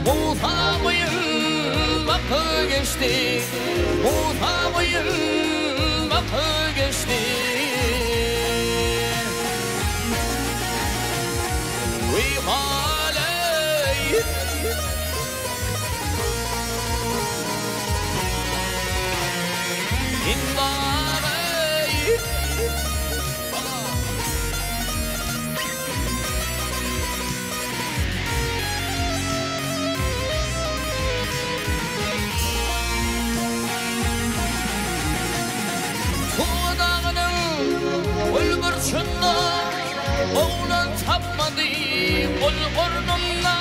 Musa boyun bakı geçti Musa boyun bakı geçti ويغالي انضاري Tuğdağının ulburçunda Oğlan tapmadı ol burnumda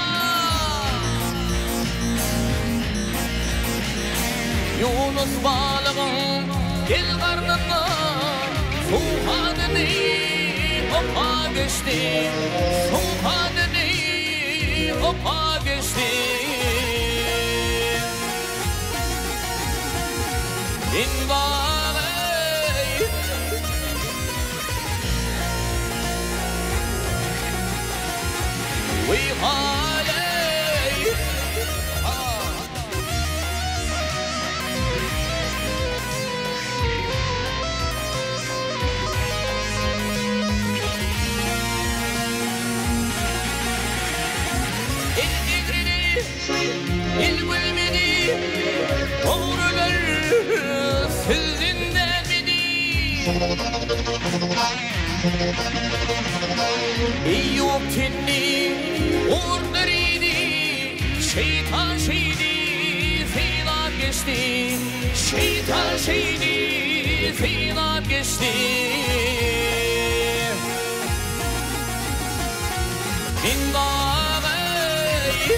Yunus balığın gel karnına Suhadını hopa geçti Suhadını hopa geçti İnbağay ويغالي الإغرني الولمني Doğrular sözünde beni Eyyub tinni Ordarıydı Şeytan şeydi Finap geçti Şeytan şeydi Finap geçti İndağay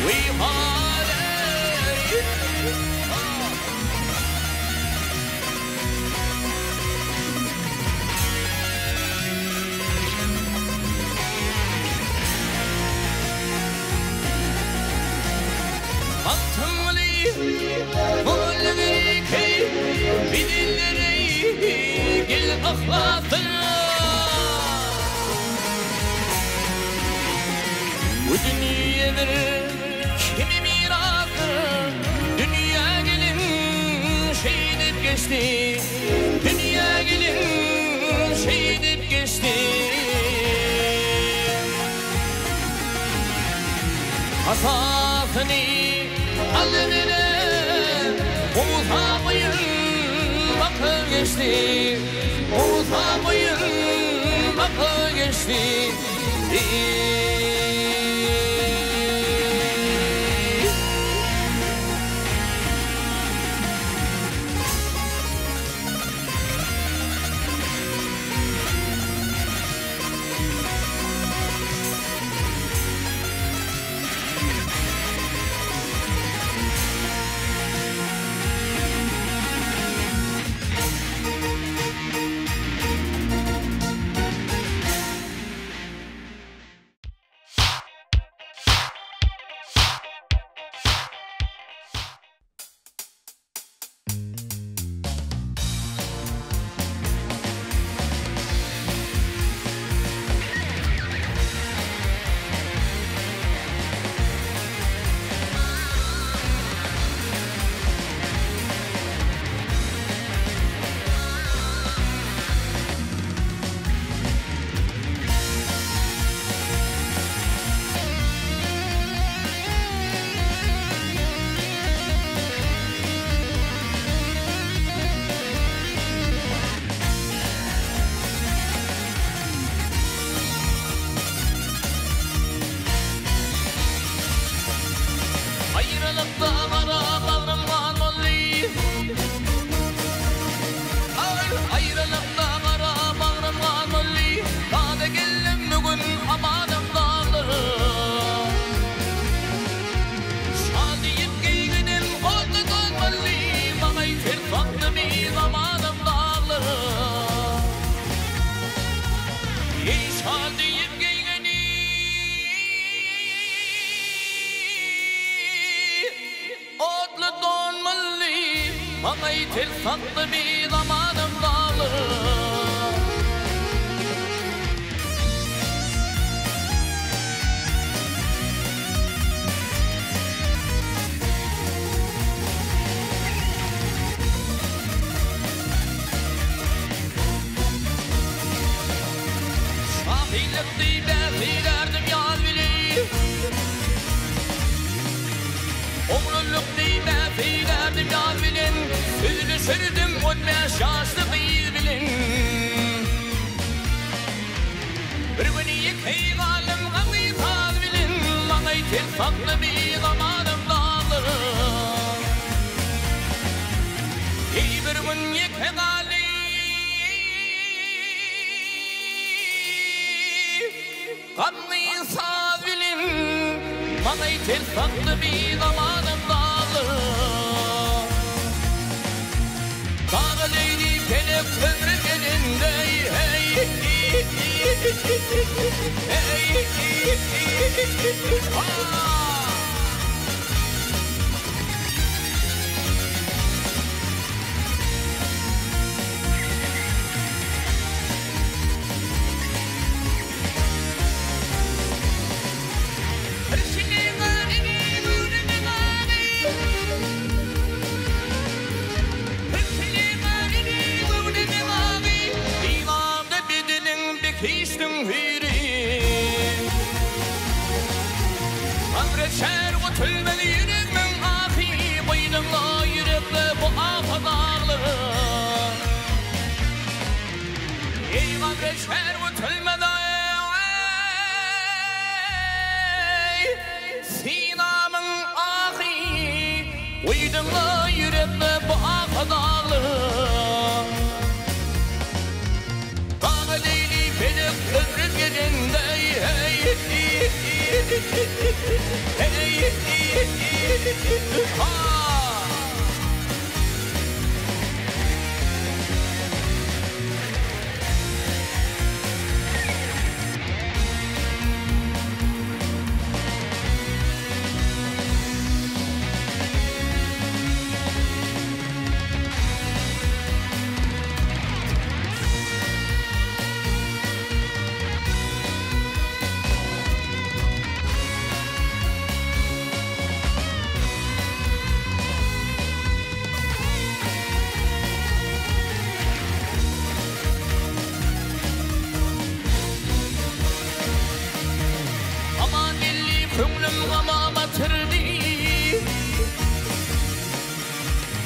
Vihalay Bu dünyadır kimi mirası Dünya gelin şehidip geçti Dünya gelin şehidip geçti Hatasını alevine Musa boyun bakı geçti Musa boyun bakı geçti Maňa ýeter sakly bir zamanym dağlar. Şahillikdi bäzilerdim yal bilir. Oğlulukdi bäzilerdim yal bilin. Sözlü sürdüm önme şaştı bir bilin. Bir günü yekey galim gami tal bilin. Maňa ýeter sakly bir zamanym dağlar. Ey bir gün yekey galim Gammy saz bilin, maňa ýeter sakly bir zamanym dağlar. Dağı leyli kelep ömrüm gelinde, hey, Hiçtin hiri Amre şer o tülmeli yüreğimin ahi Boynumla yürekle bu afa dağları Ey amre şer o tülmeli Sinamın ahi Boynumla yürekle bu afa dağları Ömrüm gelinde hey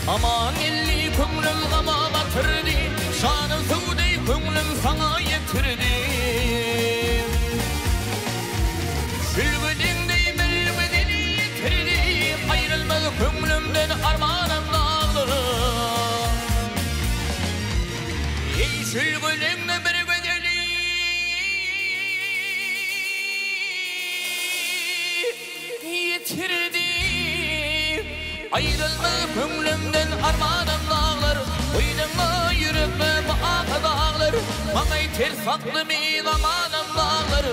Aman elli kömrüm gama batırdı Şanım suudi kömrüm sana yetirdi Sülgüdüğünde melbedeni yitirdi Ayrılmaz kömrümden armanım dağları Ey sülgüdüğünde melbedeni yitirdi Ayrılma kömrümden armanım dağlar Boynumla yürekle bu afa dağlar Maňa ýeter sakly bir zamanym dağlar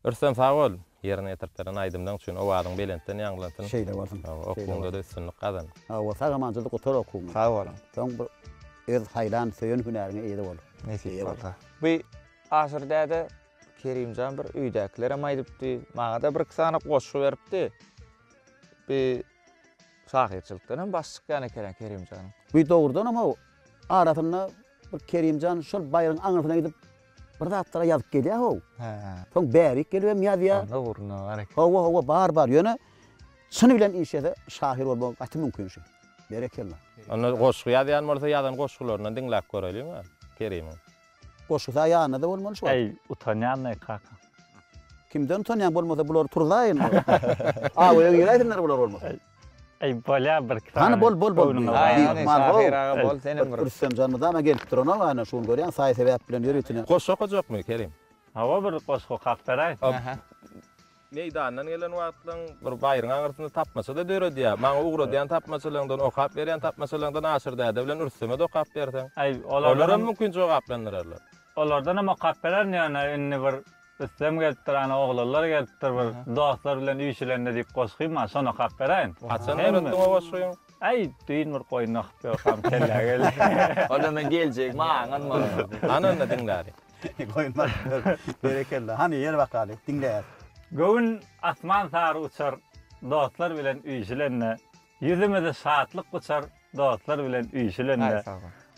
Örsem sağ ol. Yerine yetirtlerin aydımdan üçün o adyň belentden ýaňlantyn. Şeýle bolsun. Okuňda da üstünlik kazan. O sagamançylyk otar okuň. Sağ olun. Soň bir öz haylan söýen hünäriňe eýde bol. Nesi bolsa. Bu asyrda Kerimjan bir üýdäkilere maýdypdy. Maňa da bir sana goşu beripdi. Bir şahyrçylykdan hem başlyk eken Kerimjan. Bu dogrudan ama aratyna bir Kerimjan şol baýryň aňyryna gidip bir zatlara ýazyp gelýär ho. Soň bärik gelýär ýazýar. Dogruny garek. Hawa bar ýöne şunu bilen işede şahir bolmak aty mümkin şey. Berekella. Onu goşgy ýazýan bolsa ýazan goşgularyny dinläp görelim Kerimim. Goşgy ýanyna da bolmaly şu. Ey utanýan kaka. Kimden utanýan bolmasa bular turlaýyn. Ýöňe ýeräýdirler bular bolmasa. Ey bolya bir kitap. Hani bol. Ayani Sahir ağa bol senin bir. Rüstem canımda ama gelip durana ana şunu görýän saý sebäp bilen ýörütine. Goşok jokmy Kerim? Hava bir qoşqo qapberay. Meydandan gelen wagtlaň bir baýryň aňyrsyny tapmasa da döre diýär. Maňa ugra diýen tapmaçylygyndan okap berýän tapmaçylygyndan aşyrda bilen ürseme de okap berdiň. Ay Olaram mümkin jogaplanyrarlar. Olardan ama qapbeler ýa-ni inni bir Rüstem gelipdir, ana oglanlar gelipdir, bir dostlar bilen üýşilerine diýip goşgyma, şonu qapberaýyn. Haçan öğretdiň o goşgyň? Ay, düýün bir goýunak ýokam kellägel. Odan geljek maňan mı? Ananna diňläri. Goýmak berekella. Hani ýer bakaly dinleýär. Göwün asman sary uçar, dostlar bilen üýşilerine. Yüzümde şatlyk uçar, dostlar bilen üýşilerine.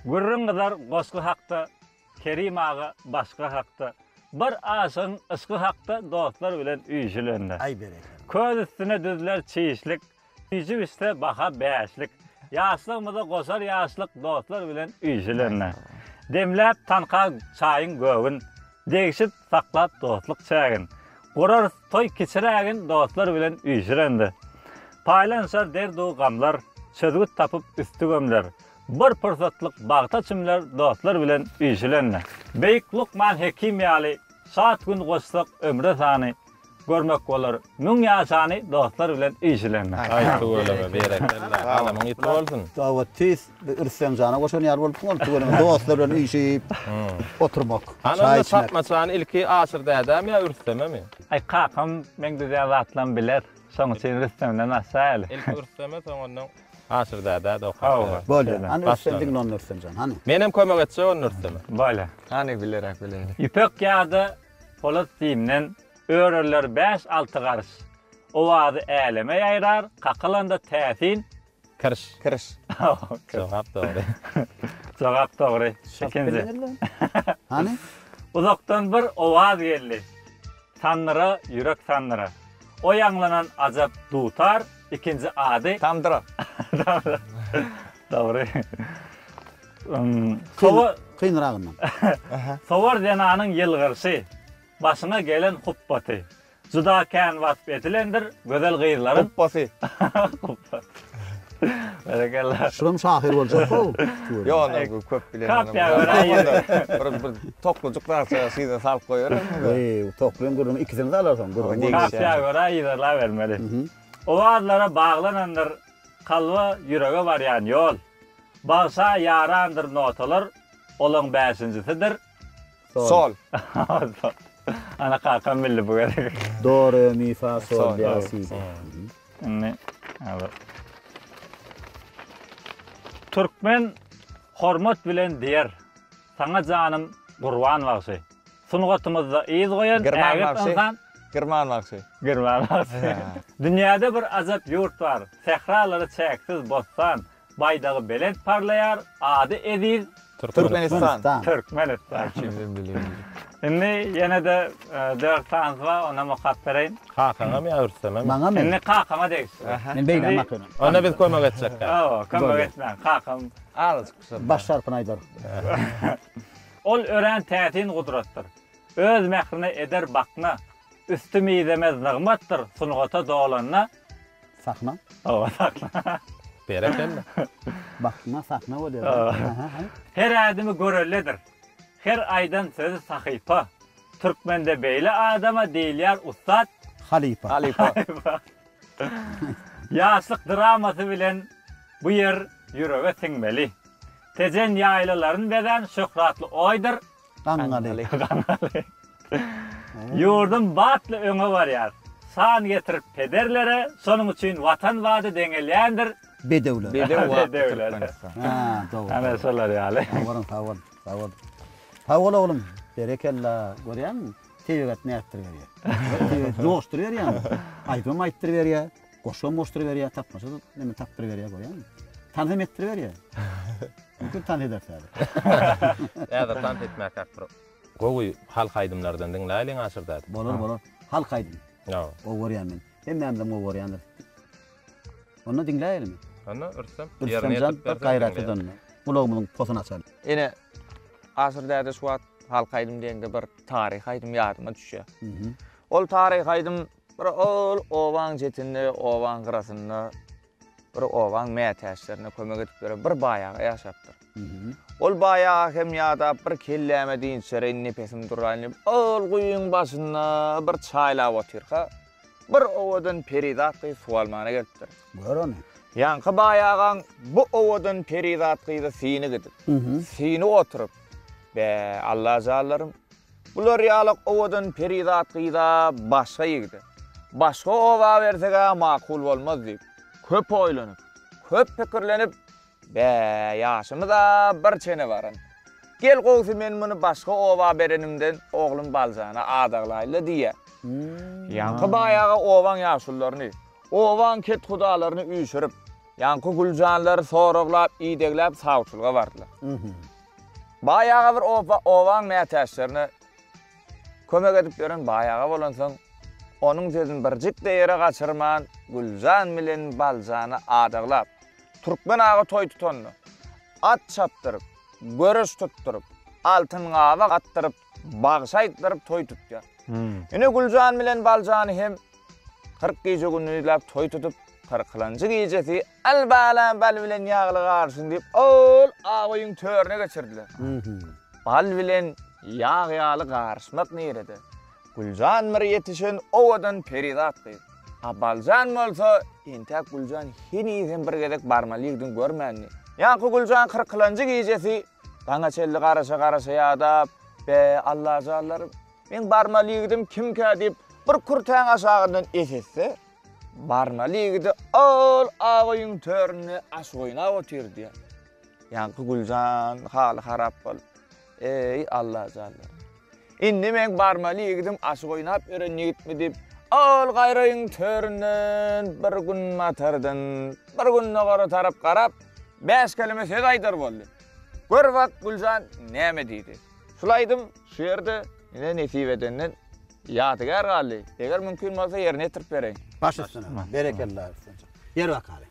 Gürrün kadar goşgy hakda, Kerim ağa başga hakda. Bir aşyň ysky hakda dostlar bilen üýşilerine. Ay berek. Köz üstüne düzler çiýişlik, üýjü üstü baha bäşlik. Ýaşlygymyza goşar ýaşlyk dostlar bilen üýşilerine. Demläp tanqa çaýyň göwün, degişip saklap dostlyk çägin. Gurar toy keçirägin dostlar bilen üýşilerinde. Paýlansar derdu gamlar, sözgüt tapıp üstü gömler. Bir pursatlyk bagta çimler dostlar bilen üýşilerine. Beýik Lukman Hekim ýaly saat gün goşsak ömre sany görmek bolar. Müň ýaşany dostlar bilen üýşilerine. Ay tuğulama berekella. Adamyň ýetip bolsun. Dawat tez Rüstem jana goşan ýar bolup bol tuğulama dostlar bilen üýşip oturmak. Ananda tapmaçany ilki aşyrda adam ýa ürstememi? Ay kakam meňde zatlan biler. Soň sen Rüstemden aşaýly. İlki ürseme soňondan aşyrda da okap. Bolýar. Hani Rüstem diňlen Rüstem jan. Hani. Menem kömek etse onu ürseme. Bolýar. Hani bilerek. İpek ýady polat diýimden öýrerler 5-6 garys. O wady äleme ýaýrar, kakylanda täsin Kırış. Jogap dogry. Jogap dogry. Ikinji. Hani? Uzakdan bir owaz geldi. Tanrı, yürek tanrı. O ýanglanan azap dutar, ikinji ady Tamdıra. Dogry. Kynragyndan. Sowar denanyň ýylgyrşy, başyna gelen huppaty. Juda kän wasp edilendir, gözel gyýrlaryň Kuppasy. huppaty. Berekella. Şuram şahir boljak o. Yo, onu köp bilen. Kap ýagyra. Bir toklucuklar syza salyp goýar. Ey, topluň gurun ikisini de alarsan. Gurun. Kap ýagyra ýylarla bermeli. Owazlara baglanandyr, kalwa ýürege barýan ýol. Balsa yarandır notalar, olan 5-njisidir. Sol. Ana kakam bildi bu gerek. Do, re, mi, fa, sol, la, si. Ne? Evet. Türkmen hormat bilen diýer. Saňa janym gurban wagty. Sungatymyzda iýiz goýan ägir German wagty. German wagty. Dünýäde bir azap ýurt bar. Sehralary çäksiz bossan, baydagy belent parlaýar, ady ediz Türkmenistan. Türkmenistan. Kimden bilýän. Inni ýene de 4 tans bar, ona mokap bereýin. Kakana mı yavrursam? Maňa men. Inni kakama degsin. Men beýle makynam. Ona biz kömek etsek. Kömek etmän, kakam. Baş şarpyn aýdar. Ol ören tätin gudratdyr. Öz mährine eder bakna. Üstümi izemez nygmatdyr. Sunugata dolanna Sakna. Sakna. Berekella. Bakma sakna bolýar. Her adamy görellidir. Her aýdan sözü sahypa. Türkmende beýle adama diýilýär ustad Halipa. Ýaşlyk dramasy bilen bu ýer ýürege siňmeli. Tejen ýaýlalaryn beden şöhratly oýdyr. Gaňaly. Ýurdun batly öňe barýar. San getirip pederlere, sonuň üçin watan wady deňelýändir. Bedewler. Bedewler. Ha, doğru. Ana solar ýaly. Tawal. Tawal oğlum. Berekella. Görýärmi? Teýegat näetdir berýär. Teýegat joşdur berýär. Aýdym aýtdyr berýär. Goşam goşdur berýär. Tapmasa neme tapdyr berýär görýärmi? Tanhym etdir berýär. Mümkin tan ederler. Ýa-da tan etmek hakdyr. Gowy halk aýdymlardan diňläýin aşyrda. Bolar. Halk aýdym. Ýa. O görýärmen. Hemmemden o görýändir. Onu dinleýärmi? Ana ürsem Ýerine ýetip gaýraty dönme. Ulagmyň posyny açar. Ene aşyrda da şu wagt halk aýdym diýende bir taryh aýdym ýadyma düşýär. Ol taryh aýdym bir ol owaň jetinde, owaň gyrasynda bir owaň mätäşlerine kömek edip beren bir baýaga ýaşapdyr. Ol baýaga hem ýa-da bir kelläme diýinçere nepesim durýan, ol guýyň başynda bir çaýlap otyrka, bir owadan peridatky suwalmana gelipdir. Göroni. Ýanky baýagaň bu owadan peridatkyda sini gidip, sini oturup, be Allah jalarym, bular ýalyk owadan peridatkyda başga ýigdi. Başga owa bersege makul bolmaz diýip, köp oýlanyp, köp pikirlenip, be ýaşymyda bir çene baran. Gel goýsy men muny başga owa berenimden oglum balzana adaglaýly diýe. Ýanky baýaga owaň ýaşullaryny, owaň ket hudalaryny üýşürip, ýanky guljanlary soraglap, iýdeglap sagçylyga bardylar. Baýaga bir owaň mätäşlerini kömek edip beren baýaga bolansaň, onun sözün birjik ýere gaçyrman, guljan bilen baljany adaglap, türkmen agy toý tutanny, at çapdyryp, görüş tutdurup, altyn gawa gatdyryp, bagşa aýtdyryp toý tutýar. Ine guljan bilen baljany hem 40 gece günlap toý tutup, 40-njy gecesi albalan bal bilen ýagly garşyn diýip, ol agyň törüne geçirdiler. Bal bilen ýaly garşmak nerede? Guljan mir yetişen owadan peridat gyýy. Baljan bolsa, entek guljan hiniýen bir gedek barmalygyny görmänni. Ýa-ki guljan 40-njy gecesi gaňa çelli garaşa ýa-da be Allah jalarym, men barmalygym kimkä diýip bir kurtaň aşagyndan esetse, barmalygdy ol agyň törüne aşgoýna otyrdy. Ýa-ki guljan haly harap bolup, ey Allah jalarym. Indi men barmalygym aşgoýnap ören ýigitmi diýip, ol gaýraýyň töründen bir gün matardan, bir gün nagara tarap garap, 5 kelime söz aýdar boldy. Gör wagt guljan näme diýdi. Şulaýdym, şu ýerde ine nesip edenden ýadygar galy. Eger mümkin bolsa ýerine tirip bereň. Baş üstüne. Berekeller. Yer wakaly.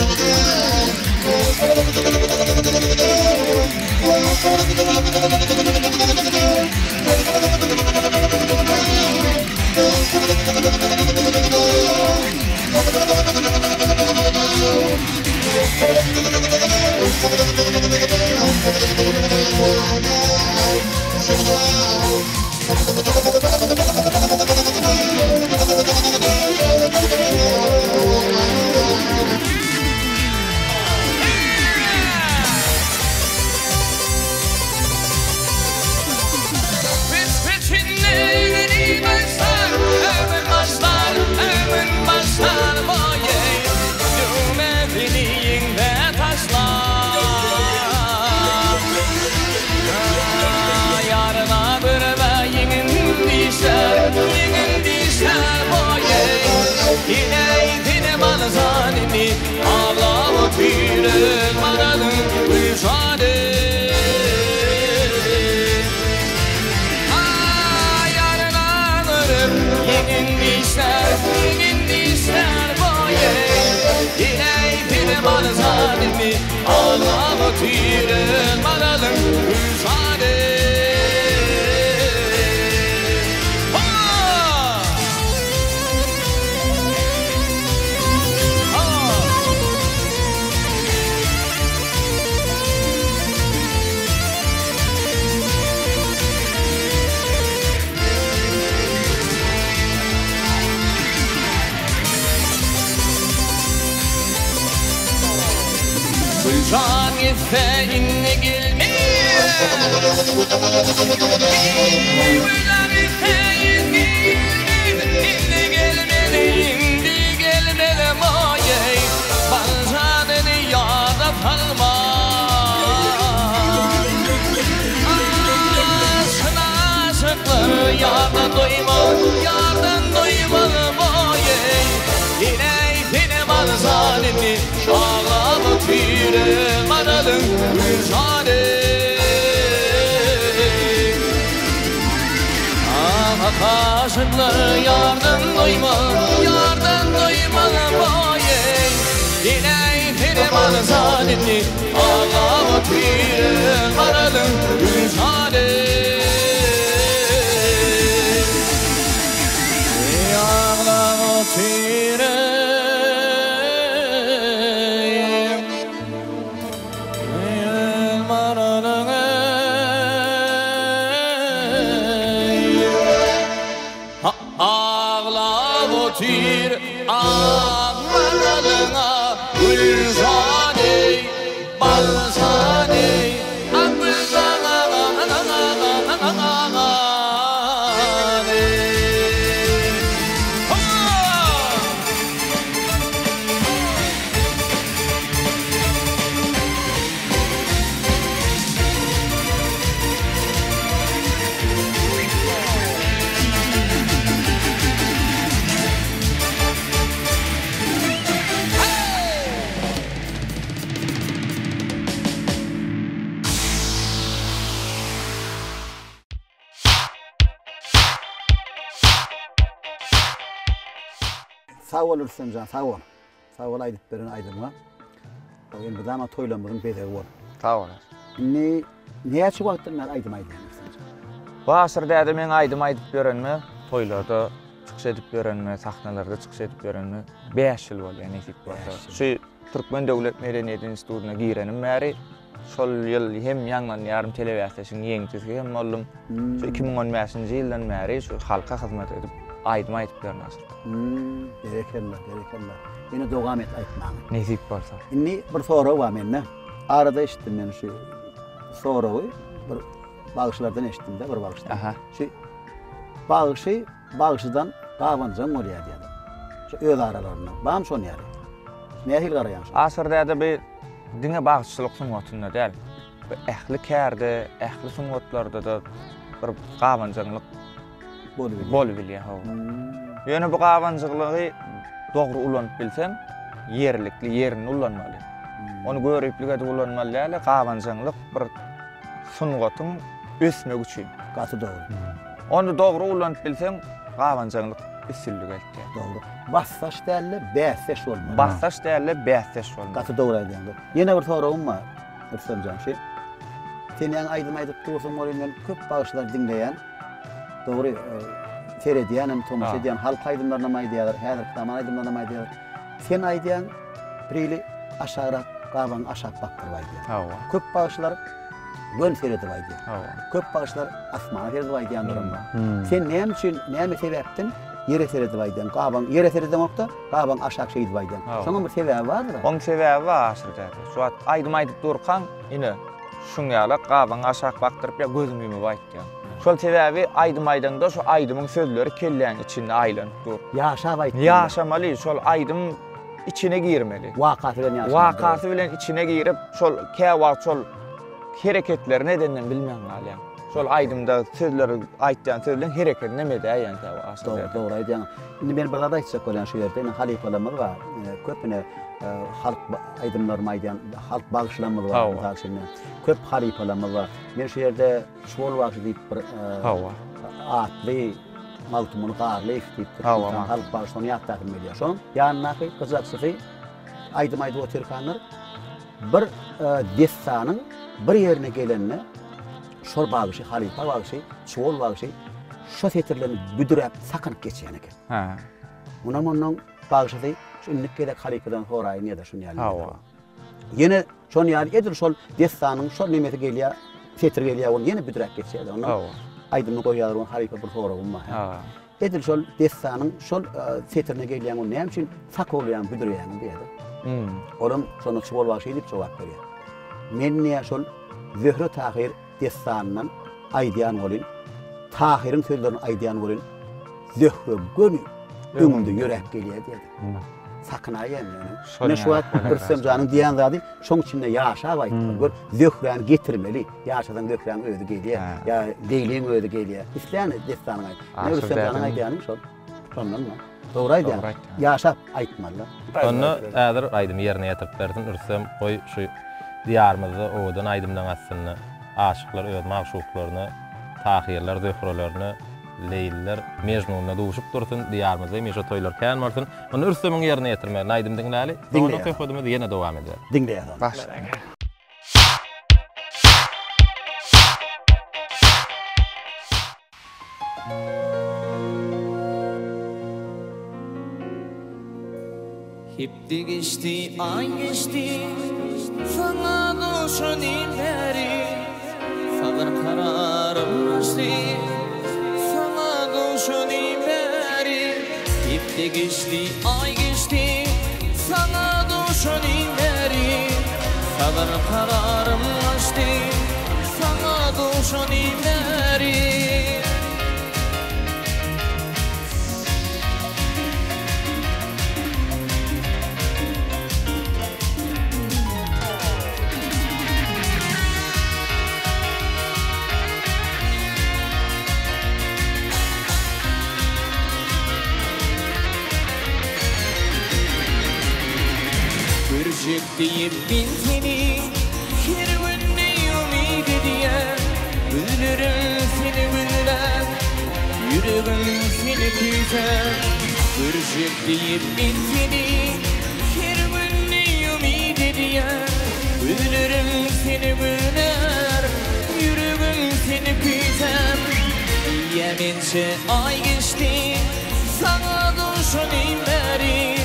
Hey, mal zalimi Ağlamı tire maralın Ülsane Gülşan gitse inni gelmeye Gülşan gitse inni gelmeli indi gelmeli moye Balşanını yada salma Aşıkları yardan duymalı moye Yine ipini balşanını ağlamı tüyre maralın Gülşane Kaşıkları yardan duymalı boye Yine ipini balşanını ağlamı tüyre maralın Gülşane Ağlamı tüyre Tir ağlarına Gülşane balşane Sağ ol Rüstemcan, sağ ol. Sağ ol aydıp beren aydırma. Endi bu dama toylamırın bedeli ol. Sağ ol. Näçe wagtdan men aydım Rüstemcan? Başırda men aydım aydyp berenme, toylarda çıkış edip berenme, sahnalarda çıkış edip berenme 5 ýyl bolýar nesip bolsa. Şu Türkmen Döwlet Medeniýet Institutyna girenim bäri şol ýyl hem ýanlan ýarym telewizasiýasyň ýeňçisi hem boldum. Şu 2015-nji ýyldan bäri şu halka hyzmat edip aydım aýdyp berýär. Berekellah. Ýene dogam et aýtmaň. Nesip bolsa. Inni bir soraw bar mende. Arada eşitdim men şu sorawy bir bagışlardan eşitdim de bir bagışdan. Aha. Şu bagışydan gawanjam bolýar diýdi. Şu öz aralarynda. Bam şonu ýary. Nähil garaýan şu. Asyrda bir diňe bagışçylyk suňatynda däl. Ähli kärde, ähli suňatlarda da bir gawanjamlyk bolup bilýär. Ýöne bu gawanjylygy dogry ulanyp bilsem, yerlikli yerini ulanmaly. Onu görüplüge de ulanmaly ýa-da gawanjylyk bir suňatyň ösmek üçin. Gaty dogry. Onu dogry ulanyp bilsem, gawanjylyk üstünlük etdi. Dogry. Bassaş dälle, bässeş bolmaly. Bassaş dälle, bässeş bolmaly. Gaty dogry aýdýandy. Ýene bir sorawym bar. Rüstemjan şey. Seniň aýdym aýdyp dursaň bolýan köp bagışlar dinleýän. Dogry seyrediýän, tomuş edýän halk aýdymlaryna maýdýar, häzir zaman aýdymlaryna maýdýar. Sen aýdýan birili aşarak gawan aşak bakdyr aýdýar. Hawa. Köp bagışlar gön seyredip aýdýar. Hawa. Köp bagışlar asmana seyredip aýdýan durumda. Sen näme üçin, näme sebäpden yere seyredip aýdýan? Gawan yere seyredemokda, gawan aşak seyredip aýdýan. Şoňa bir sebäbi bardyr. Oň sebäbi bar aşyrda. Şu wagt aýdym aýdyp durkan, ine şuňýaly gawan aşak bakdyryp ýa gözüm ýumyp aýdýan. Şol sebäbi aýdym aýdanda şu aýdymyň sözleri kelläň içinde aýlanyp dur. Ýaşap aýdýan. Ýaşamaly, şol aýdym içine girmeli. Wakasy bilen ýaşap. Wakasy bilen içine girip şol käwagt şol hereketleri nedenden bilmän galýan. Şol aýdymda sözleri aýtýan sözlerin hereketi nemede aýan käwagt aslında. Dogry aýdýan. Indi men bir gada aýtsak bolan şu ýerde halifalarymyz bar. Köpüne halk aýdymlar maýdan, halk bagışlamyz bar taşyny. Köp halifalarymyz bar. Men şu ýerde şol wagt diýip bir atly maltumyny garly diýip halk bagışlamy ýatdyrmady. Şoň ýanyna gyzakçy aydım o terkanlar bir destanın bir yerine gelenine şol bagışı, halifa bagışı, çoğul bagışı şu setirlerini büdürep sakınıp geçýän eken. Ha. Ondan bagışı şu ünlükde halifadan horayın ya da şunu yani. Hawa. Yine şonu yani edir şol destanın şol nimeti gelýär, setir gelýär onu yine büdürep geçýär. Ondan Hawa. aydım goýýar on halifa bir hora bolma. Ha. Edil şol destanın şol setirine gelýän onu näme üçin sak bolýan büdürýän diýdi. Olam şonu çubol bagışı edip jogap berýär. Men näme şol Zöhre Tahir destanından aýdýan bolyn, Tahir'in sözlerini aýdýan bolyn, Zöhre gönü öňümde ýörek gelýär diýdi. Sakın aýan ýöne. Ne şu wagt bir semjanyň diýen zady şoň içinde ýaşap aýtdy. Gör Zöhreni getirmeli, ýaşadan Zöhreni öýdi gelýär, ýa deýliň öýdi gelýär. İsläni destanyň aýdy. Ne semjanyň aýdýany şol. Şondanmı? Dogry aýdýan. Ýaşap aýtmaly. Onu ädir aýdym ýerine ýetirip berdim. Ürsem goý şu diyarmyzda odan aýdymdan aslynda aşyklar öz magşuklaryny, tahirler, zöhrelerini, leýiller, mejnunna duşup dursun, diyarmyzda meşe toýlar kän bolsun. Onu ürsemiň ýerine ýetirmeli. Aýdym diňläli. Onu töhfedimi ýene dowam eder. Dinleýär. Başla. Hepti geçti, ay geçti, sana duşun inleri, sabır kararım açtı, sana duşun inleri. Hepti geçti, ay geçti, sana duşun inleri, sabır kararım açtı, sana duşun inleri. Görjekdiyim bin seni, her günde ümid ediyen, Güllerim seni güller, yüreğim seni güzel. Görjekdiyim bin seni, her günde ümid ediyen, Güllerim seni güller, yüreğim seni güzel. Yemince ay geçti, sana duşun inleri,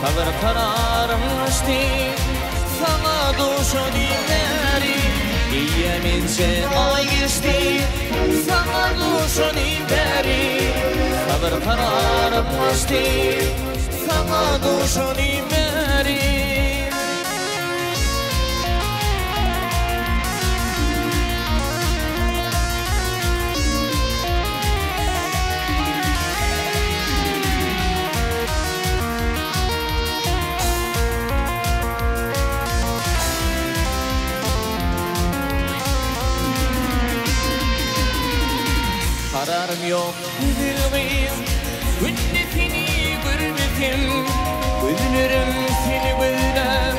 sabır kararım açtı, sana duşun inleri. Yemince ay geçti, sana duşun inleri, sabır kararım açtı, sana duşun inleri. Kararım yok üzülmeyin, günde seni görmedim. Güllerim seni güller,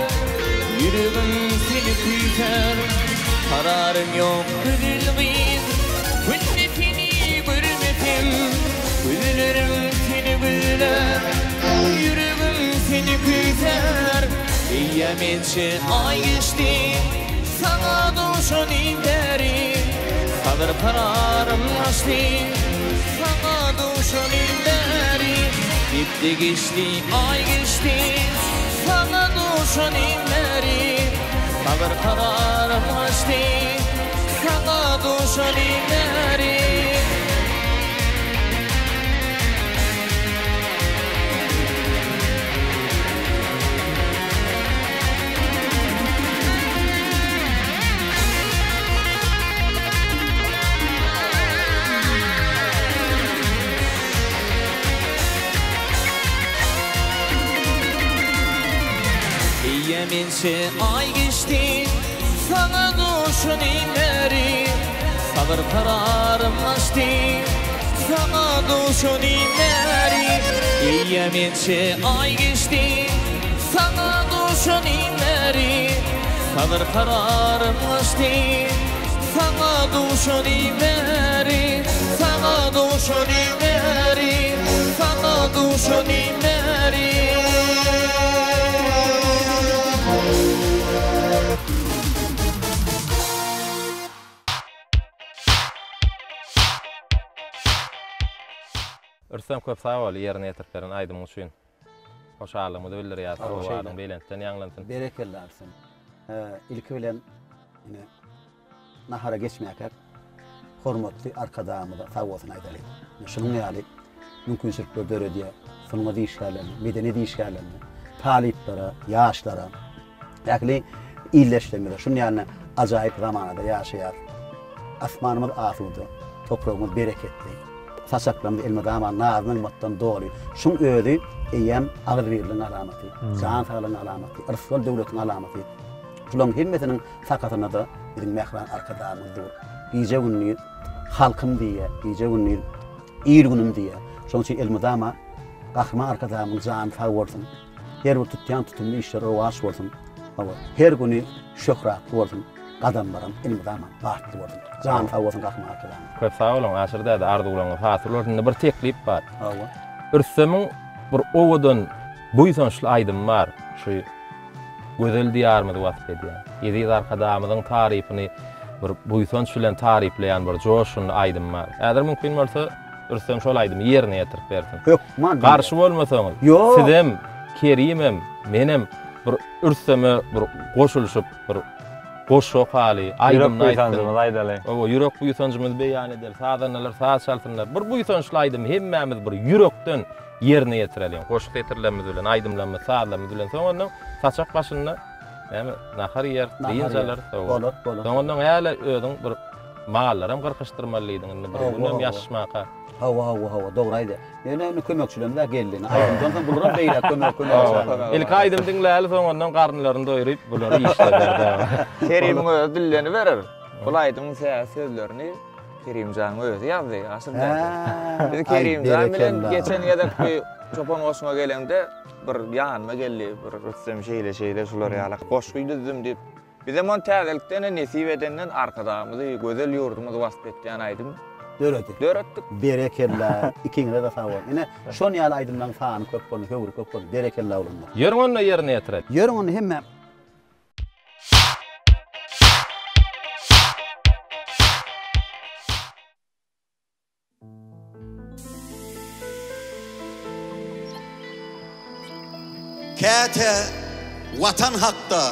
yüreğim seni tüter. Kararım yok üzülmeyin, günde seni görmedim. Güllerim seni güller, yüreğim seni tüter. Yemince ay geçti, sana duşun inleri, sabır kararım açtı, sana duşun inleri. Bitti geçti, ay geçti, sana duşun inleri, sabır kararım açtı, sana duşun inleri. Yemince ay geçti, sana duşun inleri, sabır kararım açtı, sana duşun inleri. Yemince ay geçti, sana duşun inleri, sabır kararım açtı, sana duşun inleri, sana duşun inleri, sana duşun inleri. Ürsem köp sağ ol ýerine ýetiriplerin aýdymyň üçin. Hoşallygymy da bildirýär. O adam beýlentden ýaňlansyn. Berekellersin. İlki bilen yine nahara geçmeyekler. Hormatly arkadaşımda sağ olsun aýdaly. Şunun ýaly mümkinçilikler döre diye sunma diýişlerlerini, medeni diýişlerlerini, taliplara, ýaşlara, ýakly illeşdirmede. Şunun ýaly ajaýyp zamanada ýaşaýar. Asmanymyz asudy, toprağımız bereketli. Saçaklarımız elmadama nazmın mattan dolu. Şun özü eýem agyrlığın alamaty, can sağlığın alamaty, ırsyl döwletiň alamaty. Şulan himmetiniň sakatyna da bizim mehran arkadaşymızdyr. Gije günni halkym diýe, gije günni ýyl günüm diýe. Şoň üçin elmadama gahma arkadaşymyň can sağ bolsun. Her bir tutýan tutumly işler owaş bolsun. Her güni şöhrat bolsun. Adamlarım elmadama bartly bolsun. Can sağ bolsun gahma arkadaşym. Köp sağ olun. Aşyrda da arzuwlaryňy hatırlaryňda bir teklip bar. Ürsemiň bir owadan buýsançly aýdym bar. Şu gözel diýarmydy watyp edýär. Ýedi arkadaşymyň tarypyny bir buýsanç bilen tarypleýän bir joşun aýdym bar. Äger mümkin bolsa Ürsem şol aýdym ýerine ýetirip bersin. Yok, man. Garşy bolmasaňyz. Sizem, Kerimem, menem bir Ürseme bir goşulşyp bir goşok hali aýdym aýdaly. O ýürek buýsanjymyz beýan eder. Sadanlar, saat çaltynlar. Bir buýsançly aýdym hemmämiz bir ýürekden ýerine ýetirelim. Goşuk ýetirlenmez bilen, aýdymlanma, saatlanmaz bilen soňra saçak başynda hem nahar yer, diýençler bolar. Soňra ýaly özüň bir mallaram gyrkyşdyrmalydyň, bir günem ýaşmaqa. Hawa, dogry aýdy. Ýene kömekçilerimiz de geldi. Aýdymdan buluram beýle kömek. Ilk aýdym diňläli soňra garnlaryny doýuryp bulary işlerler. Kerim'in özü dilleni verir. Bu aýdymyň sözlerini Kerimjan özü ýazdy. Aslında biz Kerimjan bilen geçen ýadak bir çopon oşma gelemde bir ýanma geldi. Bir rütsem şeýle şolary ýaly goşgy düzdüm diýip. Bize montagelikden nesip edenden arkadaşymyzy gözel ýurdumyzy wasyp etýän aýdym. Döretdik. Berekella ikiňe de sağ ol. Ine şon ýaly aýdymdan faany köp boldy, köp boldy. Berekella ulunlar. Ýörüň onu ýerine ýetiret. Ýörüň onu hemme Käte vatan hakda,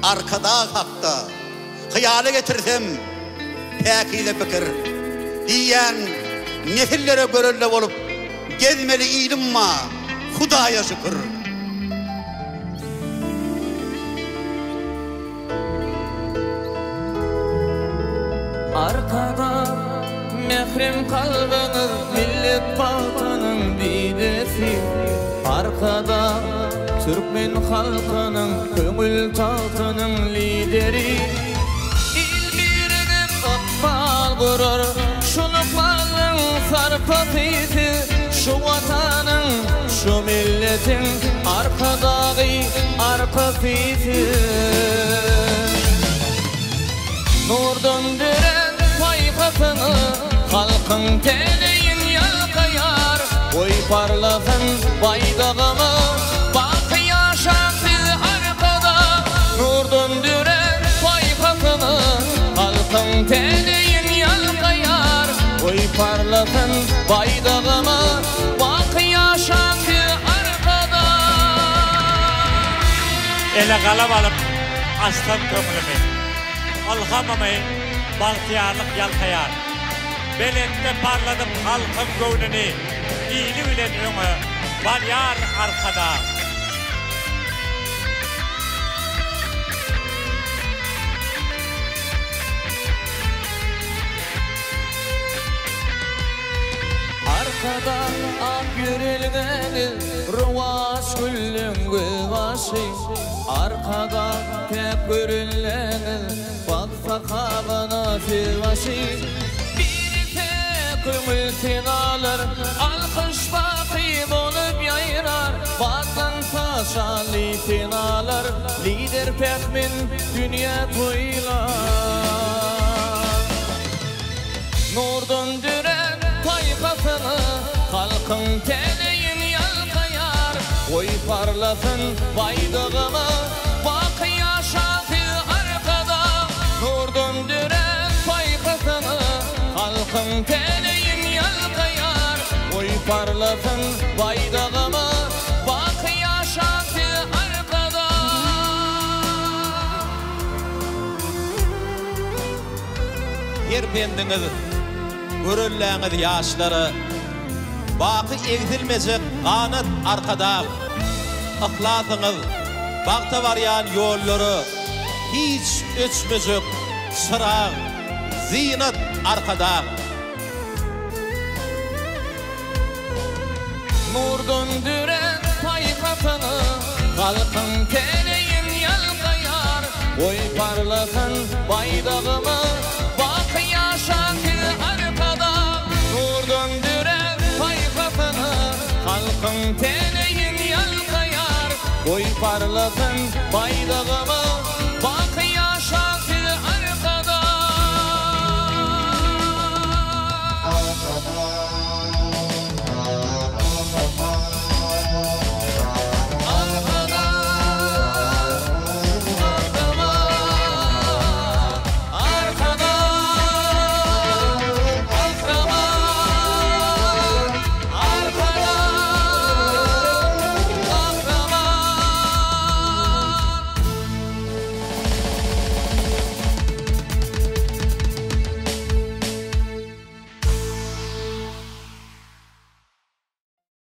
arkada hakda, hıyale getirsem, pekile fikir, diyen nesillere görülle olup, gezmeli ilim ma, Hudaya şükür. Arkada mehrim kalbiniz, millet vatanın bidesi. Arkada Türkmen halkının, köngül tahtının lideri. İl birinin akbal gurur, şunukların sarpatisi. Şu vatanın, şu milletin arkadağı arkasisi. Nur döndüren sayfasını halkın teleyin yalkayar. Oy parlasın baydağımı bakı yaşar siz arkada. Nur döndüren sayfasını halkın teleyin yalkayar. Oy parlasın baydağımı bakı yaşar siz arkada. Ele kalabalık aslan kömülümü. Alhamamay, baltiyarlık yalkayar. Belette parladım halkın gönlünü, iyili bilen öňe, baryar arkada. Arkada ak yüreğini ruvaş güllün güvaşı. Arkada tep görünleni baksa kabana silvaşı. Bir tek ümültin alır, alkış bakı bolup yayrar. Vatan paşalı tin alır, lider pekmin dünya toylar. Nur döndüren tayfasını halkın teleyin yalkayar. Oy parlasın baydağımı bakı yaşatı arkada. Nur döndüren tayfasını halkın teleyin yalkayar. Oy parlasın parlığın baydağımı bak yaşatı arkada. Yer bendiniz, görülläňiz ýaşlary, baky egdilmejek ganyt arkada. Ahlasyňyz, bagta barýan ýollary, hiç öçmejek çyrag, zinat arkada. Nur döndüren paykatıны, halkın teleyin yalgayar. Oy parlığın baydağımı bak yaşatı arkada. Nur döndüren paykatıны, halkın teleyin yalgayar. Oy parlığın baydağımı bak yaşatı